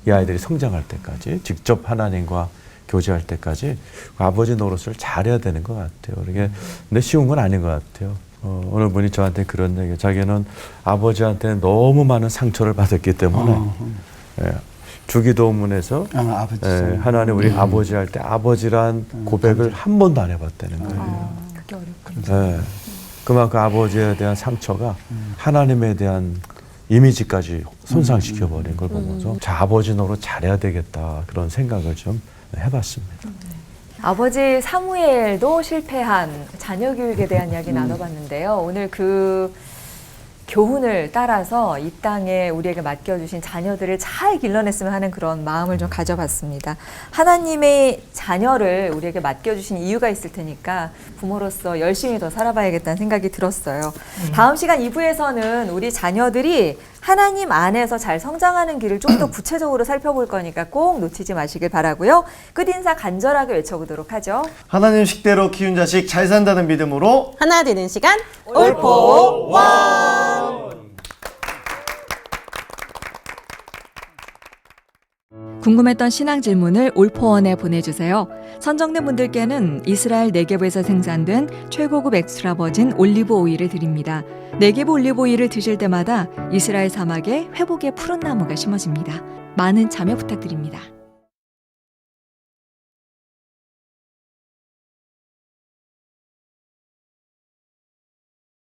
이 아이들이 성장할 때까지 직접 하나님과 교제할 때까지 아버지 노릇을 잘해야 되는 것 같아요. 이게 근데 쉬운 건 아닌 것 같아요. 어느 분이 저한테 그런 얘기, 자기는 아버지한테 너무 많은 상처를 받았기 때문에 주기도문에서 하나님 우리 아버지 할 때 아버지란 고백을 한 번도 안 해봤다는 거예요. 그게 어렵군요. 그만큼 아버지에 대한 상처가 하나님에 대한 이미지까지 손상시켜버린 걸 보면서 자, 아버지 노릇 잘해야 되겠다 그런 생각을 좀 해봤습니다. 아버지 사무엘도 실패한 자녀 교육에 대한 이야기 나눠봤는데요. 오늘 그 교훈을 따라서 이 땅에 우리에게 맡겨주신 자녀들을 잘 길러냈으면 하는 그런 마음을 좀 가져봤습니다. 하나님의 자녀를 우리에게 맡겨주신 이유가 있을 테니까 부모로서 열심히 더 살아봐야겠다는 생각이 들었어요. 다음 시간 2부에서는 우리 자녀들이 하나님 안에서 잘 성장하는 길을 좀 더 구체적으로 살펴볼 거니까 꼭 놓치지 마시길 바라고요. 끝인사 간절하게 외쳐보도록 하죠. 하나님 식대로 키운 자식 잘 산다는 믿음으로 하나 되는 시간 올포원. 궁금했던 신앙 질문을 올포원에 보내주세요. 선정된 분들께는 이스라엘 네게브에서 생산된 최고급 엑스트라 버진 올리브 오일을 드립니다. 네게브 올리브 오일을 드실 때마다 이스라엘 사막에 회복의 푸른 나무가 심어집니다. 많은 참여 부탁드립니다.